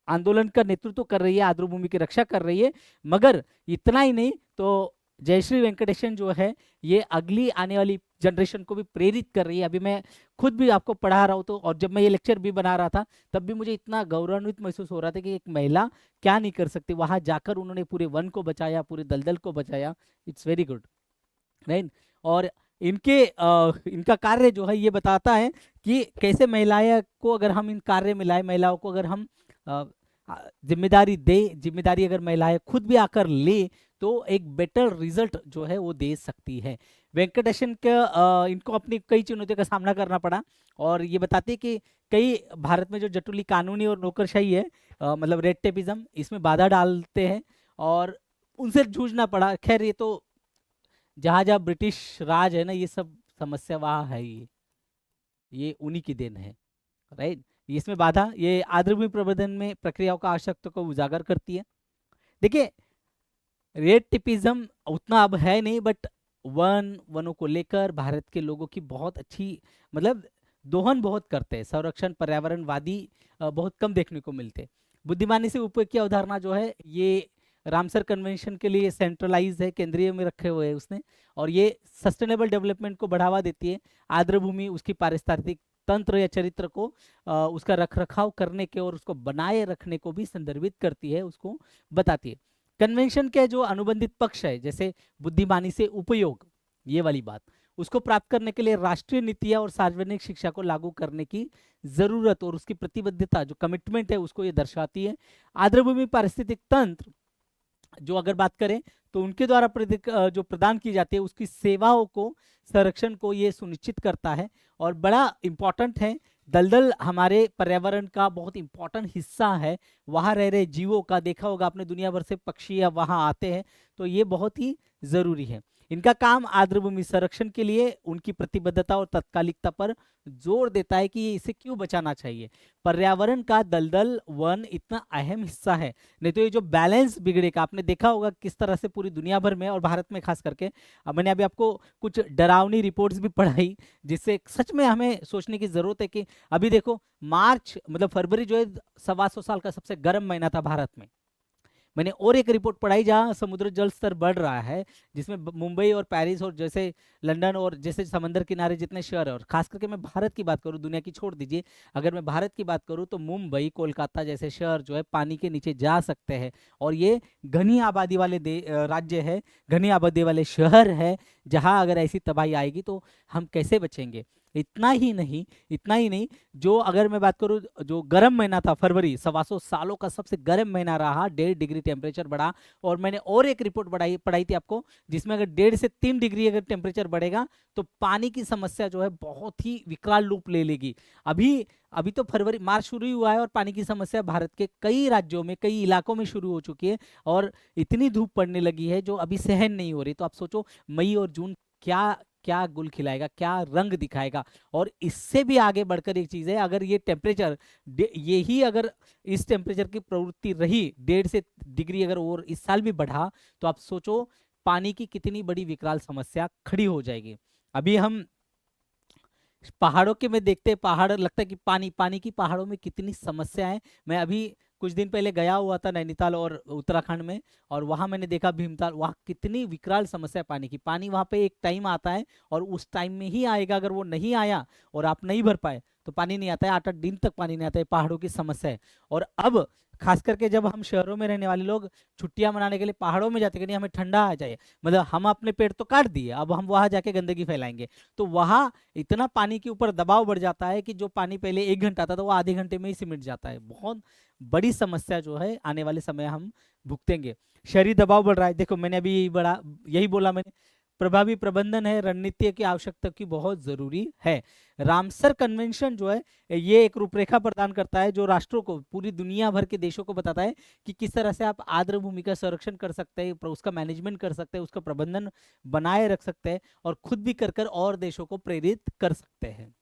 आंदोलन का नेतृत्व कर रही है, आर्द्रभूमि की रक्षा कर रही है। मगर इतना ही नहीं, तो जयश्री वेंकटेशन जो है ये अगली आने वाली जनरेशन को भी प्रेरित कर रही है। अभी मैं खुद भी आपको पढ़ा रहा हूँ तो, और जब मैं ये लेक्चर भी बना रहा था तब भी मुझे इतना गौरवान्वित महसूस हो रहा था कि एक महिला क्या नहीं कर सकती। वहां जाकर उन्होंने पूरे वन को बचाया, पूरे दलदल को बचाया। It's very good, right. और इनका कार्य जो है ये बताता है कि कैसे महिलाएं को अगर हम इन कार्य में लाए, महिलाओं को अगर हम जिम्मेदारी दे, जिम्मेदारी अगर महिलाएं खुद भी आकर ले तो एक बेटर रिजल्ट जो है वो दे सकती है। वेंकटेशन के इनको अपनी कई चुनौतियों का सामना करना पड़ा, और ये बताते हैं कि कई भारत में जो जटुली कानूनी और नौकरशाही है, मतलब रेड टेपिज्म, इसमें बाधा डालते हैं और उनसे जूझना पड़ा। खैर ये तो जहाँ जहाँ ब्रिटिश राज है ना, ये सब समस्या वहाँ है ही, ये उन्हीं की देन है, राइट। इसमें बाधा ये आर्द्रभूमि प्रबंधन में प्रक्रियाओं का आवश्यकता को उजागर करती है। देखिए रेड टिपिज्म उतना अब है नहीं, बट वनों को लेकर भारत के लोगों की बहुत अच्छी, मतलब दोहन बहुत करते हैं, संरक्षण पर्यावरणवादी बहुत कम देखने को मिलते हैं। बुद्धिमानी से उपयोग की अवधारणा जो है ये रामसर कन्वेंशन के लिए सेंट्रलाइज है, केंद्रीय में रखे हुए हैं उसने, और ये सस्टेनेबल डेवलपमेंट को बढ़ावा देती है। आर्द्रभूमि उसकी पारिस्थितिक तंत्र या चरित्र को उसका रखरखाव करने के और उसको बनाए रखने को भी संदर्भित करती है, उसको बताती है। कन्वेंशन के जो अनुबंधित पक्ष है, जैसे बुद्धिमानी से उपयोग, ये वाली बात, उसको प्राप्त करने के लिए राष्ट्रीय नीतियां और सार्वजनिक शिक्षा को लागू करने की जरूरत और उसकी प्रतिबद्धता, जो कमिटमेंट है, उसको ये दर्शाती है। आर्द्रभूमि पारिस्थितिक तंत्र जो अगर बात करें तो उनके द्वारा जो प्रदान की जाती है उसकी सेवाओं को, संरक्षण को ये सुनिश्चित करता है। और बड़ा इंपॉर्टेंट है, दलदल हमारे पर्यावरण का बहुत इंपॉर्टेंट हिस्सा है, वहाँ रह रहे जीवों का, देखा होगा आपने दुनिया भर से पक्षी या वहाँ आते हैं, तो ये बहुत ही जरूरी है। इनका काम आर्द्रभूमि संरक्षण के लिए उनकी प्रतिबद्धता और तत्कालिकता पर जोर देता है कि इसे क्यों बचाना चाहिए। पर्यावरण का दलदल वन इतना अहम हिस्सा है, नहीं तो ये जो बैलेंस बिगड़ेगा, आपने देखा होगा किस तरह से पूरी दुनिया भर में और भारत में खास करके। अब मैंने अभी आपको कुछ डरावनी रिपोर्ट्स भी पढ़ाई जिससे सच में हमें सोचने की जरूरत है कि अभी देखो मार्च मतलब फरवरी जो है 125 साल का सबसे गर्म महीना था भारत में। मैंने और एक रिपोर्ट पढ़ाई जहाँ समुद्र जल स्तर बढ़ रहा है, जिसमें मुंबई और पेरिस और जैसे लंदन और जैसे समंदर किनारे जितने शहर है, और खास करके मैं भारत की बात करूँ, दुनिया की छोड़ दीजिए, अगर मैं भारत की बात करूँ तो मुंबई कोलकाता जैसे शहर जो है पानी के नीचे जा सकते हैं। और ये घनी आबादी वाले राज्य है, घनी आबादी वाले शहर है, जहाँ अगर ऐसी तबाही आएगी तो हम कैसे बचेंगे। इतना ही नहीं, इतना ही नहीं, जो अगर मैं बात करूं, जो गर्म महीना था फरवरी, 125 सालों का सबसे गर्म महीना रहा, 1.5 डिग्री टेम्परेचर बढ़ा। और मैंने और एक रिपोर्ट पढ़ाई थी आपको, जिसमें अगर 1.5 से 3 डिग्री अगर टेम्परेचर बढ़ेगा तो पानी की समस्या जो है बहुत ही विकराल रूप ले लेगी। अभी अभी तो फरवरी मार्च शुरू ही हुआ है और पानी की समस्या भारत के कई राज्यों में, कई इलाकों में शुरू हो चुकी है, और इतनी धूप पड़ने लगी है जो अभी सहन नहीं हो रही। तो आप सोचो मई और जून क्या क्या गुल खिलाएगा, क्या रंग दिखाएगा। और इससे भी आगे बढ़कर एक चीज है, अगर ये टेम्परेचर, यही अगर इस टेम्परेचर की प्रवृत्ति रही, 1.5 से डिग्री अगर और इस साल भी बढ़ा, तो आप सोचो पानी की कितनी बड़ी विकराल समस्या खड़ी हो जाएगी। अभी हम पहाड़ों के में देखते हैं, पहाड़ लगता है कि पानी पानी की, पहाड़ों में कितनी समस्या है। मैं अभी कुछ दिन पहले गया हुआ था नैनीताल और उत्तराखंड में, और वहां मैंने देखा भीमताल, वहां कितनी विकराल समस्या है पानी की। पानी वहां पे एक टाइम आता है और उस टाइम में ही आएगा, अगर वो नहीं आया और आप नहीं भर पाए तो पानी नहीं आता है, 8-8 दिन तक पानी नहीं आता है। पहाड़ों की समस्या है। और अब खास करके जब हम शहरों में रहने वाले लोग छुट्टियां मनाने के लिए पहाड़ों में जाते हैं, नहीं हमें ठंडा आ जाए, मतलब हम अपने पेड़ तो काट दिए, अब हम वहां जाके गंदगी फैलाएंगे, तो वहां इतना पानी के ऊपर दबाव बढ़ जाता है कि जो पानी पहले 1 घंटा था तो वो आधे घंटे में ही सिमट जाता है। बहुत बड़ी समस्या जो है आने वाले समय हम भुगतेंगे। शहरी दबाव बढ़ रहा है, देखो मैंने अभी यही बोला मैंने, प्रभावी प्रबंधन है, रणनीति की आवश्यकता की बहुत जरूरी है। रामसर कन्वेंशन जो है ये एक रूपरेखा प्रदान करता है, जो राष्ट्रों को, पूरी दुनिया भर के देशों को बताता है कि किस तरह से आप आर्द्र भूमि का संरक्षण कर सकते हैं, उसका मैनेजमेंट कर सकते हैं, उसका प्रबंधन बनाए रख सकते हैं, और खुद भी कर और देशों को प्रेरित कर सकते हैं।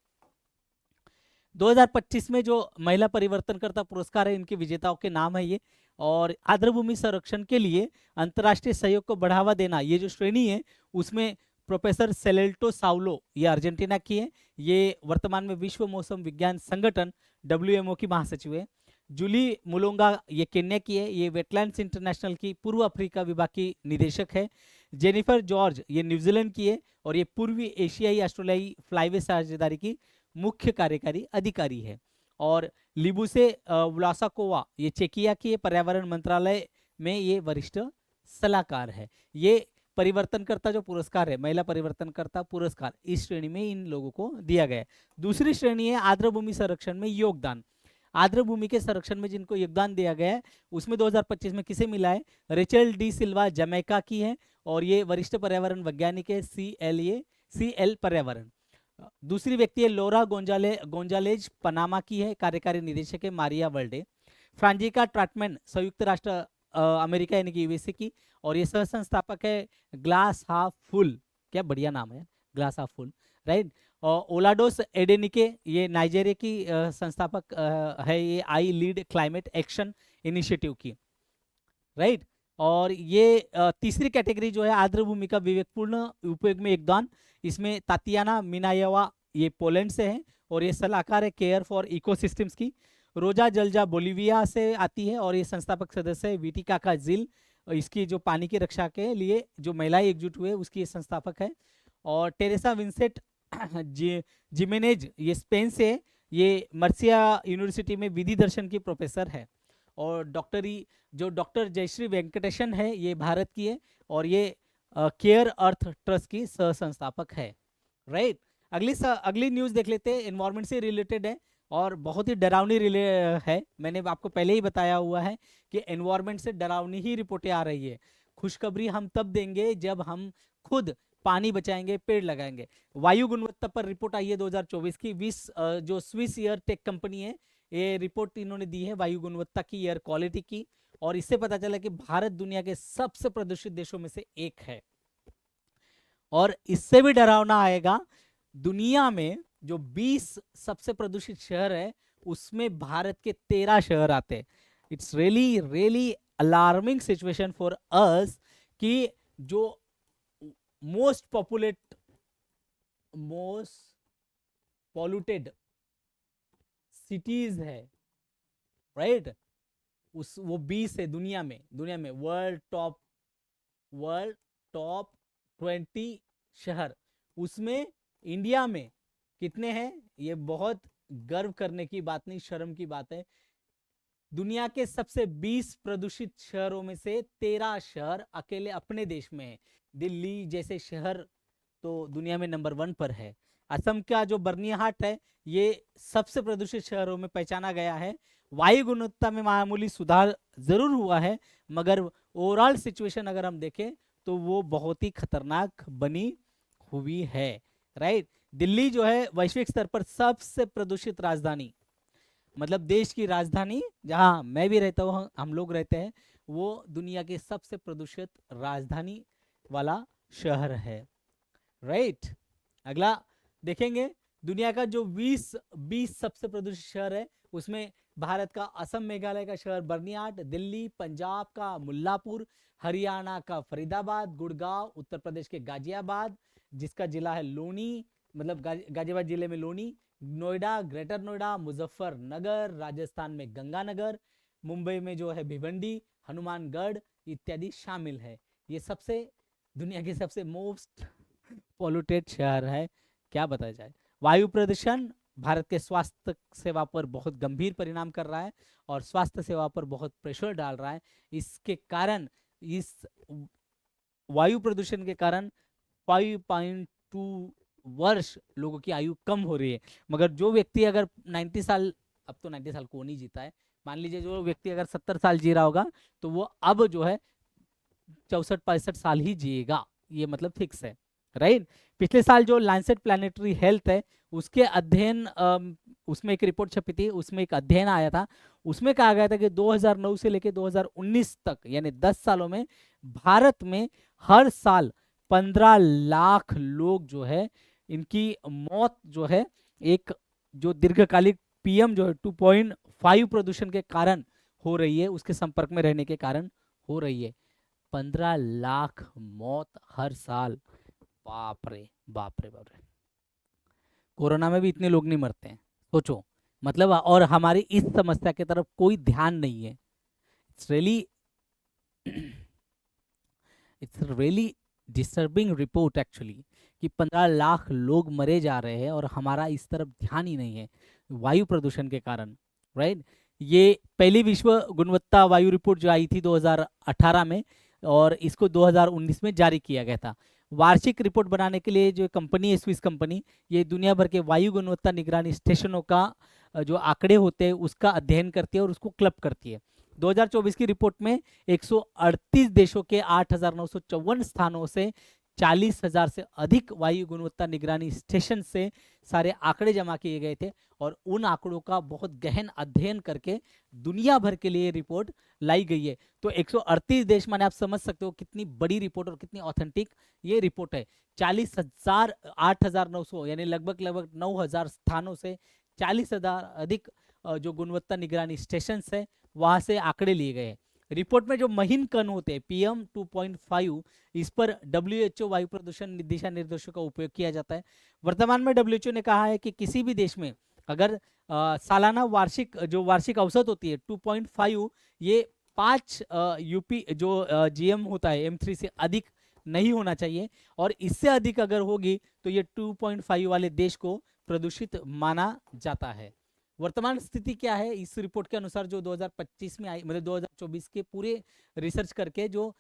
2025 में जो महिला परिवर्तनकर्ता पुरस्कार है, इनके विजेताओं के नाम है ये। और आर्द्रभूमि संरक्षण के लिए अंतर्राष्ट्रीय सहयोग को बढ़ावा देना, ये जो श्रेणी है उसमें प्रोफेसर सेलेल्टो साउलो, ये अर्जेंटीना की है, ये वर्तमान में विश्व मौसम विज्ञान संगठन WMO की महासचिव है। जूली मुलोंगा, ये केन्या की है, ये वेटलैंड्स इंटरनेशनल की पूर्व अफ्रीका विभाग की निदेशक है। जेनिफर जॉर्ज, ये न्यूजीलैंड की है, और ये पूर्वी एशियाई ऑस्ट्रेलियाई फ्लाईवे साझेदारी की मुख्य कार्यकारी अधिकारी है। और लिबुसे व्लासाकोवा, ये चेकिया की, पर्यावरण मंत्रालय में ये वरिष्ठ सलाहकार है। ये परिवर्तनकर्ता जो पुरस्कार है, महिला परिवर्तनकर्ता पुरस्कार, इस श्रेणी में इन लोगों को दिया गया है। दूसरी श्रेणी है आर्द्रभूमि संरक्षण में योगदान। आर्द्र भूमि के संरक्षण में जिनको योगदान दिया गया है उसमें 2025 में किसे मिला है? रेचल डी सिल्वा जमैका की है और ये वरिष्ठ पर्यावरण वैज्ञानिक है, CL पर्यावरण। दूसरी व्यक्ति है लोरा गोंजालेज पनामा की है, कार्यकारी निदेशक है मारिया वर्ल्डे। फ्रांजिका ट्राटमैन संयुक्त राष्ट्र अमेरिका यानी कि यूएसए की, और ये सह संस्थापक है ग्लास हाफ फुल, क्या बढ़िया नाम है, ग्लास हाफ फुल, राइट। और ओलाडोस एडेनिके ये नाइजीरिया की संस्थापक है, ये आई लीड क्लाइमेट एक्शन इनिशिएटिव की, राइट। और ये तीसरी कैटेगरी जो है आर्द्र भूमि का विवेकपूर्ण उपयोग में योगदान, इसमें तातियाना मिनायवा ये पोलैंड से है और ये सलाहकार है केयर फॉर इकोसिस्टम्स की। रोजा जलजा बोलिविया से आती है और ये संस्थापक सदस्य है विटिका का जिल, इसकी जो पानी की रक्षा के लिए जो महिलाएं एकजुट हुए उसकी ये संस्थापक है। और टेरेसा विंसेंट जिमेनेज ये स्पेन से, ये मर्सिया यूनिवर्सिटी में विधि दर्शन की प्रोफेसर है। और डॉक्टर जयश्री वेंकटेशन है ये भारत की है और ये केयर अर्थ ट्रस्ट की सह संस्थापक है, राइट। अगली न्यूज देख लेते हैं, एनवायरमेंट से रिलेटेड है और बहुत ही डरावनी है। मैंने आपको पहले ही बताया हुआ है कि एनवायरमेंट से डरावनी ही रिपोर्टें आ रही है। खुशखबरी हम तब देंगे जब हम खुद पानी बचाएंगे, पेड़ लगाएंगे। वायु गुणवत्ता पर रिपोर्ट आई है 2024 की, जो स्विस एयर टेक कंपनी है ये रिपोर्ट इन्होंने दी है वायु गुणवत्ता की, एयर क्वालिटी की, और इससे पता चला कि भारत दुनिया के सबसे प्रदूषित देशों में से एक है। और इससे भी डरावना आएगा, दुनिया में जो 20 सबसे प्रदूषित शहर है उसमें भारत के 13 शहर आते हैं। It's really alarming situation for us कि जो मोस्ट पॉल्यूटेड सिटीज है, राइट, वो 20 है दुनिया में वर्ल्ड टॉप 20 शहर, उसमें इंडिया में कितने हैं? ये बहुत गर्व करने की बात नहीं, शर्म की बात है। दुनिया के सबसे 20 प्रदूषित शहरों में से 13 शहर अकेले अपने देश में है। दिल्ली जैसे शहर तो दुनिया में नंबर 1 पर है। असम का जो बर्निहाट है ये सबसे प्रदूषित शहरों में पहचाना गया है। वायु गुणवत्ता में मामूली सुधार जरूर हुआ है, मगर ओवरऑल सिचुएशन अगर हम देखें तो वो बहुत ही खतरनाक बनी हुई है, राइट। दिल्ली जो है वैश्विक स्तर पर सबसे प्रदूषित राजधानी, मतलब देश की राजधानी जहां मैं भी रहता हूं, हम लोग रहते हैं, वो दुनिया के सबसे प्रदूषित राजधानी वाला शहर है, राइट। अगला देखेंगे, दुनिया का जो 20 सबसे प्रदूषित शहर है उसमें भारत का असम मेघालय का शहर बर्निहाट, दिल्ली, पंजाब का मुल्लापुर, हरियाणा का फरीदाबाद, गुड़गांव, उत्तर प्रदेश के गाजियाबाद जिसका जिला है लोनी, मतलब गाजियाबाद जिले में लोनी, नोएडा, ग्रेटर नोएडा, मुजफ्फरनगर, राजस्थान में गंगानगर, मुंबई में जो है भिवंडी, हनुमानगढ़ इत्यादि शामिल है। ये दुनिया के सबसे मोस्ट पॉल्यूटेड शहर है। क्या बताया जाए, वायु प्रदूषण भारत के स्वास्थ्य सेवा पर बहुत गंभीर परिणाम कर रहा है और स्वास्थ्य सेवा पर बहुत प्रेशर डाल रहा है। इसके कारण, इस वायु प्रदूषण के कारण 5.2 वर्ष लोगों की आयु कम हो रही है। मगर जो व्यक्ति अगर 90 साल, अब तो 90 साल को नहीं जीता है, मान लीजिए जो व्यक्ति अगर 70 साल जी रहा होगा तो वो अब जो है 64-65 साल ही जिएगा, ये मतलब फिक्स है, राइट। पिछले साल जो लैंसेट प्लैनेटरी हेल्थ है उसके अध्ययन, उसमें एक रिपोर्ट छपी थी, उसमें एक अध्ययन आया था, उसमें कहा गया था कि 2009 से लेकर 2019 तक यानी 10 सालों में भारत में हर साल 15 लाख लोग जो है इनकी मौत जो है एक जो दीर्घकालिक PM जो है 2.5 प्रदूषण के कारण हो रही है, उसके संपर्क में रहने के कारण हो रही है। 15 लाख मौत हर साल, बाप रे बाप रे बाप रे। कोरोना में भी इतने लोग नहीं मरते हैं, सोचो, मतलब, और हमारी इस समस्या की तरफ कोई ध्यान नहीं है। It's really disturbing report actually कि 15 लाख लोग मरे जा रहे हैं और हमारा इस तरफ ध्यान ही नहीं है वायु प्रदूषण के कारण, राइट। ये पहली विश्व गुणवत्ता वायु रिपोर्ट जो आई थी 2018 में और इसको 2019 में जारी किया गया था। वार्षिक रिपोर्ट बनाने के लिए जो कंपनी है, स्विस कंपनी, ये दुनिया भर के वायु गुणवत्ता निगरानी स्टेशनों का जो आंकड़े होते हैं उसका अध्ययन करती है और उसको क्लब करती है। 2024 की रिपोर्ट में 138 देशों के 8,954 स्थानों से 40,000 से अधिक वायु गुणवत्ता निगरानी स्टेशन से सारे आंकड़े जमा किए गए थे और उन आंकड़ों का बहुत गहन अध्ययन करके दुनिया भर के लिए रिपोर्ट लाई गई है। तो 138 देश माने आप समझ सकते हो कितनी बड़ी रिपोर्ट और कितनी ऑथेंटिक ये रिपोर्ट है। 40,000 8,900 यानी लगभग 9,000 स्थानों से 40,000 अधिक जो गुणवत्ता निगरानी स्टेशन है वहां से आंकड़े लिए गए। रिपोर्ट में जो महीन कण होते हैं PM 2.5 इस पर WHO वायु प्रदूषण दिशा निर्देशों का उपयोग किया जाता है। वर्तमान में WHO ने कहा है कि किसी भी देश में अगर सालाना वार्षिक औसत होती है 2.5 ये 5 यूपी जो GM होता है M3 से अधिक नहीं होना चाहिए और इससे अधिक अगर होगी तो ये 2.5 वाले देश को प्रदूषित माना जाता है। वर्तमान स्थिति क्या है इस रिपोर्ट के अनुसार जो 2025 में आई, मतलब 2024 के पूरे रिसर्च करके जो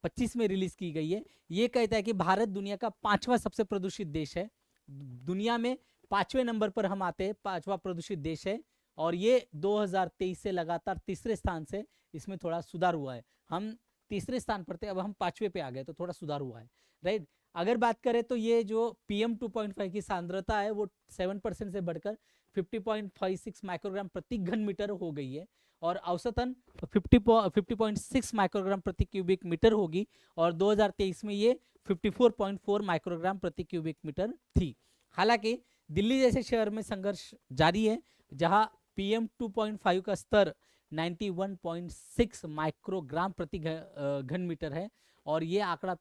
25 में रिलीज की गई है, ये कहता है कि भारत दुनिया का 5वां सबसे प्रदूषित देश है। दुनिया में 5वें नंबर पर हम आते हैं, 5वां प्रदूषित देश है और ये 2023 से लगातार तीसरे स्थान से इसमें थोड़ा सुधार हुआ है। हम तीसरे स्थान पर थे, अब हम 5वें पे आ गए, तो थोड़ा सुधार हुआ है, राइट। अगर बात करें तो ये जो PM 2.5 की सांद्रता है वो 7% से बढ़कर 50.56 माइक्रोग्राम प्रति घन मीटर हो गई है और औसतन 50.6 माइक्रोग्राम प्रति क्यूबिक मीटर होगी और 2023 में ये 54.4 माइक्रोग्राम प्रति क्यूबिक मीटर थी। हालांकि दिल्ली जैसे शहर में संघर्ष जारी है जहां PM 2.5 का स्तर 91.6 माइक्रोग्राम प्रति घन मीटर है और ये आंकड़ा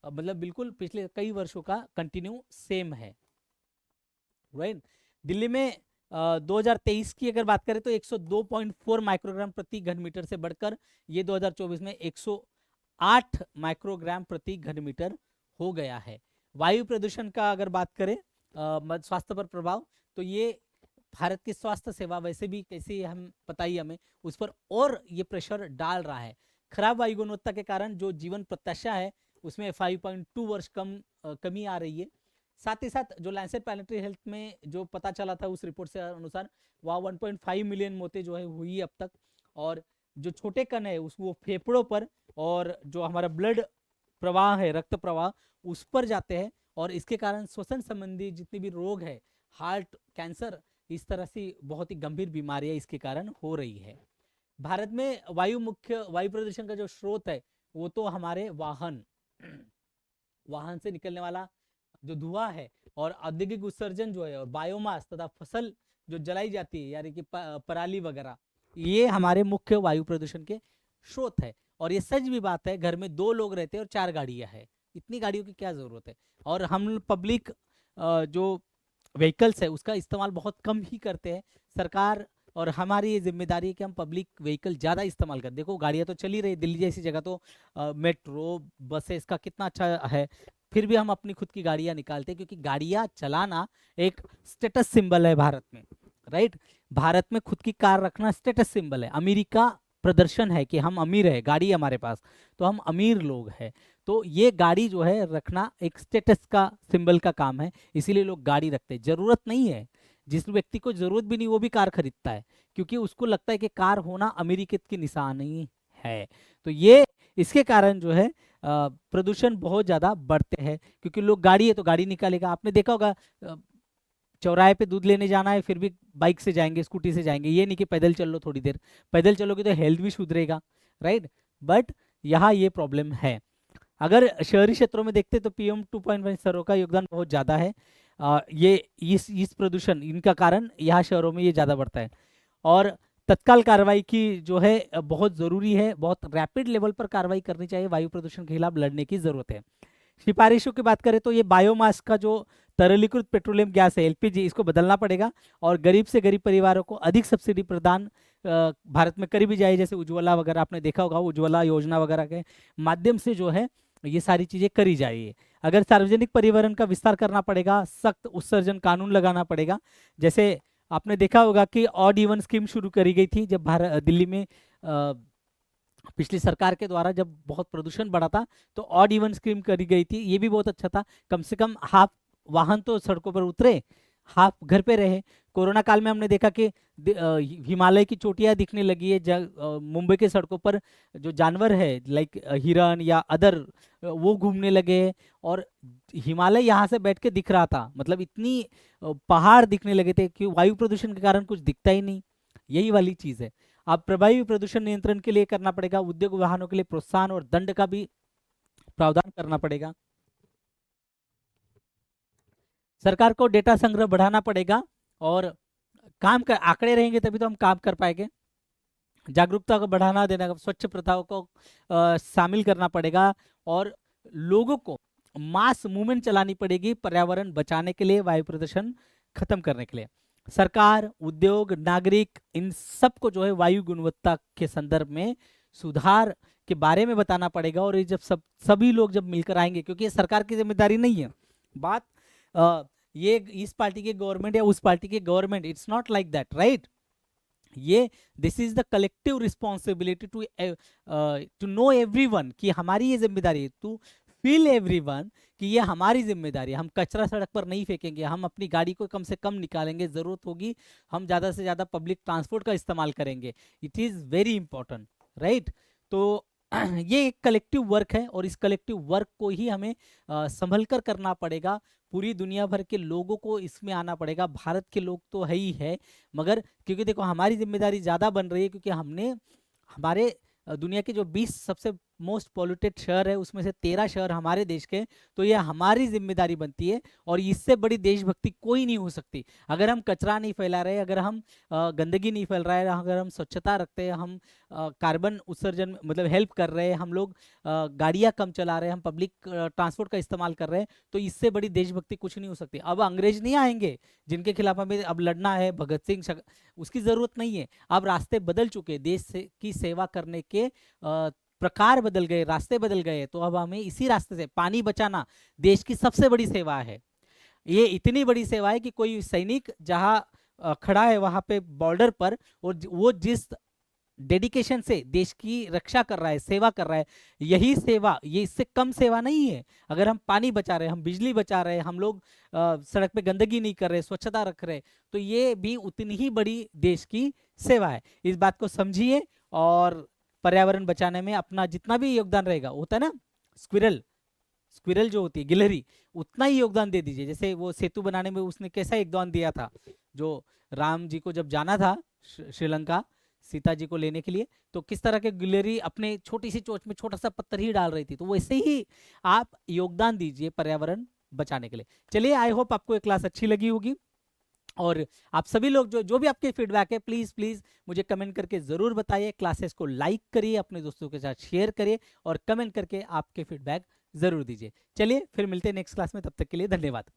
बिल्कुल पिछले कई वर्षों का कंटिन्यू सेम है, राइट। दिल्ली में 2023 की अगर बात करें तो 102.4 माइक्रोग्राम प्रति घन मीटर से बढ़कर ये 2024 में 108 माइक्रोग्राम प्रति घन मीटर हो गया है। वायु प्रदूषण का अगर बात करें स्वास्थ्य पर प्रभाव, तो ये भारत की स्वास्थ्य सेवा वैसे भी कैसे हम पता ही हमें उस पर और ये प्रेशर डाल रहा है। खराब वायु गुणवत्ता के कारण जो जीवन प्रत्याशा है उसमें 5.2 वर्ष कमी आ रही है। साथ ही साथ जो लैंसेट प्लैनेटरी हेल्थ में जो पता चला था उस रिपोर्ट से अनुसार वहाँ 1.5 मिलियन मौतें जो है हुई अब तक और जो छोटे कण है वो फेफड़ों पर और जो हमारा ब्लड प्रवाह है, रक्त प्रवाह, उस पर जाते हैं और इसके कारण श्वसन संबंधी जितने भी रोग है, हार्ट, कैंसर, इस तरह से बहुत ही गंभीर बीमारियां इसके कारण हो रही है। भारत में मुख्य वायु प्रदूषण का जो स्रोत है वो तो हमारे वाहन से निकलने वाला जो धुआं है और औद्योगिक उत्सर्जन जो है और बायोमास तथा फसल जो जलाई जाती है यानी कि पराली वगैरह, ये हमारे मुख्य वायु प्रदूषण के स्रोत है। और ये सच भी बात है, घर में 2 लोग रहते हैं और 4 गाड़ियां हैं, इतनी गाड़ियों की क्या जरूरत है। और हम पब्लिक जो व्हीकल्स है उसका इस्तेमाल बहुत कम ही करते हैं। सरकार और हमारी ये जिम्मेदारी है कि हम पब्लिक व्हीकल ज़्यादा इस्तेमाल करें। देखो गाड़ियाँ तो चली रही, दिल्ली जैसी जगह तो मेट्रो बसेस का कितना अच्छा है, फिर भी हम अपनी खुद की गाड़ियाँ निकालते हैं क्योंकि गाड़ियाँ चलाना एक स्टेटस सिंबल है भारत में, राइट। भारत में खुद की कार रखना स्टेटस सिंबल है, अमीरी का प्रदर्शन है कि हम अमीर है, गाड़ी है हमारे पास तो हम अमीर लोग हैं। तो ये गाड़ी जो है रखना एक स्टेटस का सिंबल का काम है, इसीलिए लोग गाड़ी रखते हैं। जरूरत नहीं है, जिस व्यक्ति को जरूरत भी नहीं वो भी कार खरीदता है क्योंकि उसको लगता है कि कार होना अमेरिकत की निशानी है। तो ये इसके कारण जो है प्रदूषण बहुत ज़्यादा बढ़ते हैं क्योंकि लोग गाड़ी है तो गाड़ी निकालेगा। आपने देखा होगा चौराहे पे दूध लेने जाना है फिर भी बाइक से जाएंगे, स्कूटी से जाएंगे, ये नहीं कि पैदल चल लो थोड़ी देर। पैदल चलोगे तो हेल्थ भी सुधरेगा, राइट। बट यहाँ ये प्रॉब्लम है। अगर शहरी क्षेत्रों में देखते तो PM 2.5 स्तरों का योगदान बहुत ज़्यादा है। ये इस प्रदूषण इनका कारण यहाँ शहरों में ये ज़्यादा बढ़ता है और तत्काल कार्रवाई की जो है बहुत ज़रूरी है, बहुत रैपिड लेवल पर कार्रवाई करनी चाहिए। वायु प्रदूषण के खिलाफ लड़ने की ज़रूरत है। सिफारिशों की बात करें तो ये बायोमास का जो तरलीकृत पेट्रोलियम गैस है LPG, इसको बदलना पड़ेगा और गरीब से गरीब परिवारों को अधिक सब्सिडी प्रदान भारत में करी भी जाए। जैसे उज्ज्वला वगैरह आपने देखा होगा, उज्ज्वला योजना वगैरह के माध्यम से जो है ये सारी चीज़ें करी जाइए। अगर सार्वजनिक परिवहन का विस्तार करना पड़ेगा, सख्त उत्सर्जन कानून लगाना पड़ेगा। जैसे आपने देखा होगा कि ऑड इवन स्कीम शुरू करी गई थी जब दिल्ली में पिछली सरकार के द्वारा जब बहुत प्रदूषण बढ़ा था तो ऑड इवन स्कीम करी गई थी, ये भी बहुत अच्छा था। कम से कम हाफ वाहन तो सड़कों पर उतरे आप घर पे रहे। कोरोना काल में हमने देखा कि हिमालय की चोटियां दिखने लगी है, मुंबई के सड़कों पर जो जानवर है लाइक हिरन या अदर वो घूमने लगे। और हिमालय यहाँ से बैठ के दिख रहा था, मतलब इतनी पहाड़ दिखने लगे थे कि वायु प्रदूषण के कारण कुछ दिखता ही नहीं। यही वाली चीज है। अब प्रभावी प्रदूषण नियंत्रण के लिए करना पड़ेगा, उद्योग वाहनों के लिए प्रोत्साहन और दंड का भी प्रावधान करना पड़ेगा। सरकार को डेटा संग्रह बढ़ाना पड़ेगा, और काम कर आंकड़े रहेंगे तभी तो हम काम कर पाएंगे। जागरूकता को बढ़ाना देना, स्वच्छ प्रथाओं को शामिल करना पड़ेगा, और लोगों को मास मूवमेंट चलानी पड़ेगी पर्यावरण बचाने के लिए, वायु प्रदूषण खत्म करने के लिए। सरकार, उद्योग, नागरिक, इन सबको जो है वायु गुणवत्ता के संदर्भ में सुधार के बारे में बताना पड़ेगा। और ये जब सभी लोग जब मिलकर आएंगे, क्योंकि ये सरकार की जिम्मेदारी नहीं है बात, ये इस पार्टी के गवर्नमेंट या उस पार्टी के government, it's not like that, right. ये this is the collective responsibility to know everyone कि हमारी ये जिम्मेदारी है, टू फील एवरीवन कि ये हमारी जिम्मेदारी है। हम कचरा सड़क पर नहीं फेंकेंगे, हम अपनी गाड़ी को कम से कम निकालेंगे, जरूरत होगी हम ज्यादा से ज्यादा पब्लिक ट्रांसपोर्ट का इस्तेमाल करेंगे। It is very important, right. तो ये एक कलेक्टिव वर्क है, और इस कलेक्टिव वर्क को ही हमें संभल कर करना पड़ेगा। पूरी दुनिया भर के लोगों को इसमें आना पड़ेगा। भारत के लोग तो है ही है, मगर क्योंकि देखो हमारी जिम्मेदारी ज़्यादा बन रही है, क्योंकि हमने हमारे दुनिया के जो 20 सबसे मोस्ट पॉल्यूटेड शहर है उसमें से 13 शहर हमारे देश के, तो ये हमारी जिम्मेदारी बनती है। और इससे बड़ी देशभक्ति कोई नहीं हो सकती। अगर हम कचरा नहीं फैला रहे, अगर हम गंदगी नहीं फैल रहा है, अगर हम स्वच्छता रखते हैं, हम कार्बन उत्सर्जन मतलब हेल्प कर रहे हैं, हम लोग गाड़ियाँ कम चला रहे हैं, हम पब्लिक ट्रांसपोर्ट का इस्तेमाल कर रहे हैं, तो इससे बड़ी देशभक्ति कुछ नहीं हो सकती। अब अंग्रेज नहीं आएंगे जिनके खिलाफ हमें अब लड़ना है, भगत सिंह उसकी जरूरत नहीं है। अब रास्ते बदल चुके, देश की सेवा करने के प्रकार बदल गए, रास्ते बदल गए। तो अब हमें इसी रास्ते से, पानी बचाना देश की सबसे बड़ी सेवा है। ये इतनी बड़ी सेवा है कि कोई सैनिक जहां खड़ा है वहां पे बॉर्डर पर, और वो जिस डेडिकेशन से देश की रक्षा कर रहा है, सेवा कर रहा है, यही सेवा, ये इससे कम सेवा नहीं है। अगर हम पानी बचा रहे हैं, हम बिजली बचा रहे हैं, हम लोग सड़क पे गंदगी नहीं कर रहे, स्वच्छता रख रहे, तो ये भी उतनी ही बड़ी देश की सेवा है। इस बात को समझिए, और पर्यावरण बचाने में अपना जितना भी योगदान रहेगा, होता है ना स्क्विरल, स्क्विरल जो होती है गिलहरी, उतना ही योगदान दे दीजिए। जैसे वो सेतु बनाने में उसने कैसा योगदान दिया था, जो राम जी को जब जाना था श्रीलंका सीता जी को लेने के लिए, तो किस तरह के गिलहरी अपने छोटी सी चोंच में छोटा सा पत्थर ही डाल रही थी। तो वैसे ही आप योगदान दीजिए पर्यावरण बचाने के लिए। चलिए, आई होप आपको ये क्लास अच्छी लगी होगी, और आप सभी लोग जो जो भी आपके फीडबैक है, प्लीज प्लीज मुझे कमेंट करके जरूर बताइए। क्लासेस को लाइक करिए, अपने दोस्तों के साथ शेयर करिए, और कमेंट करके आपके फीडबैक जरूर दीजिए। चलिए फिर मिलते हैं नेक्स्ट क्लास में, तब तक के लिए धन्यवाद।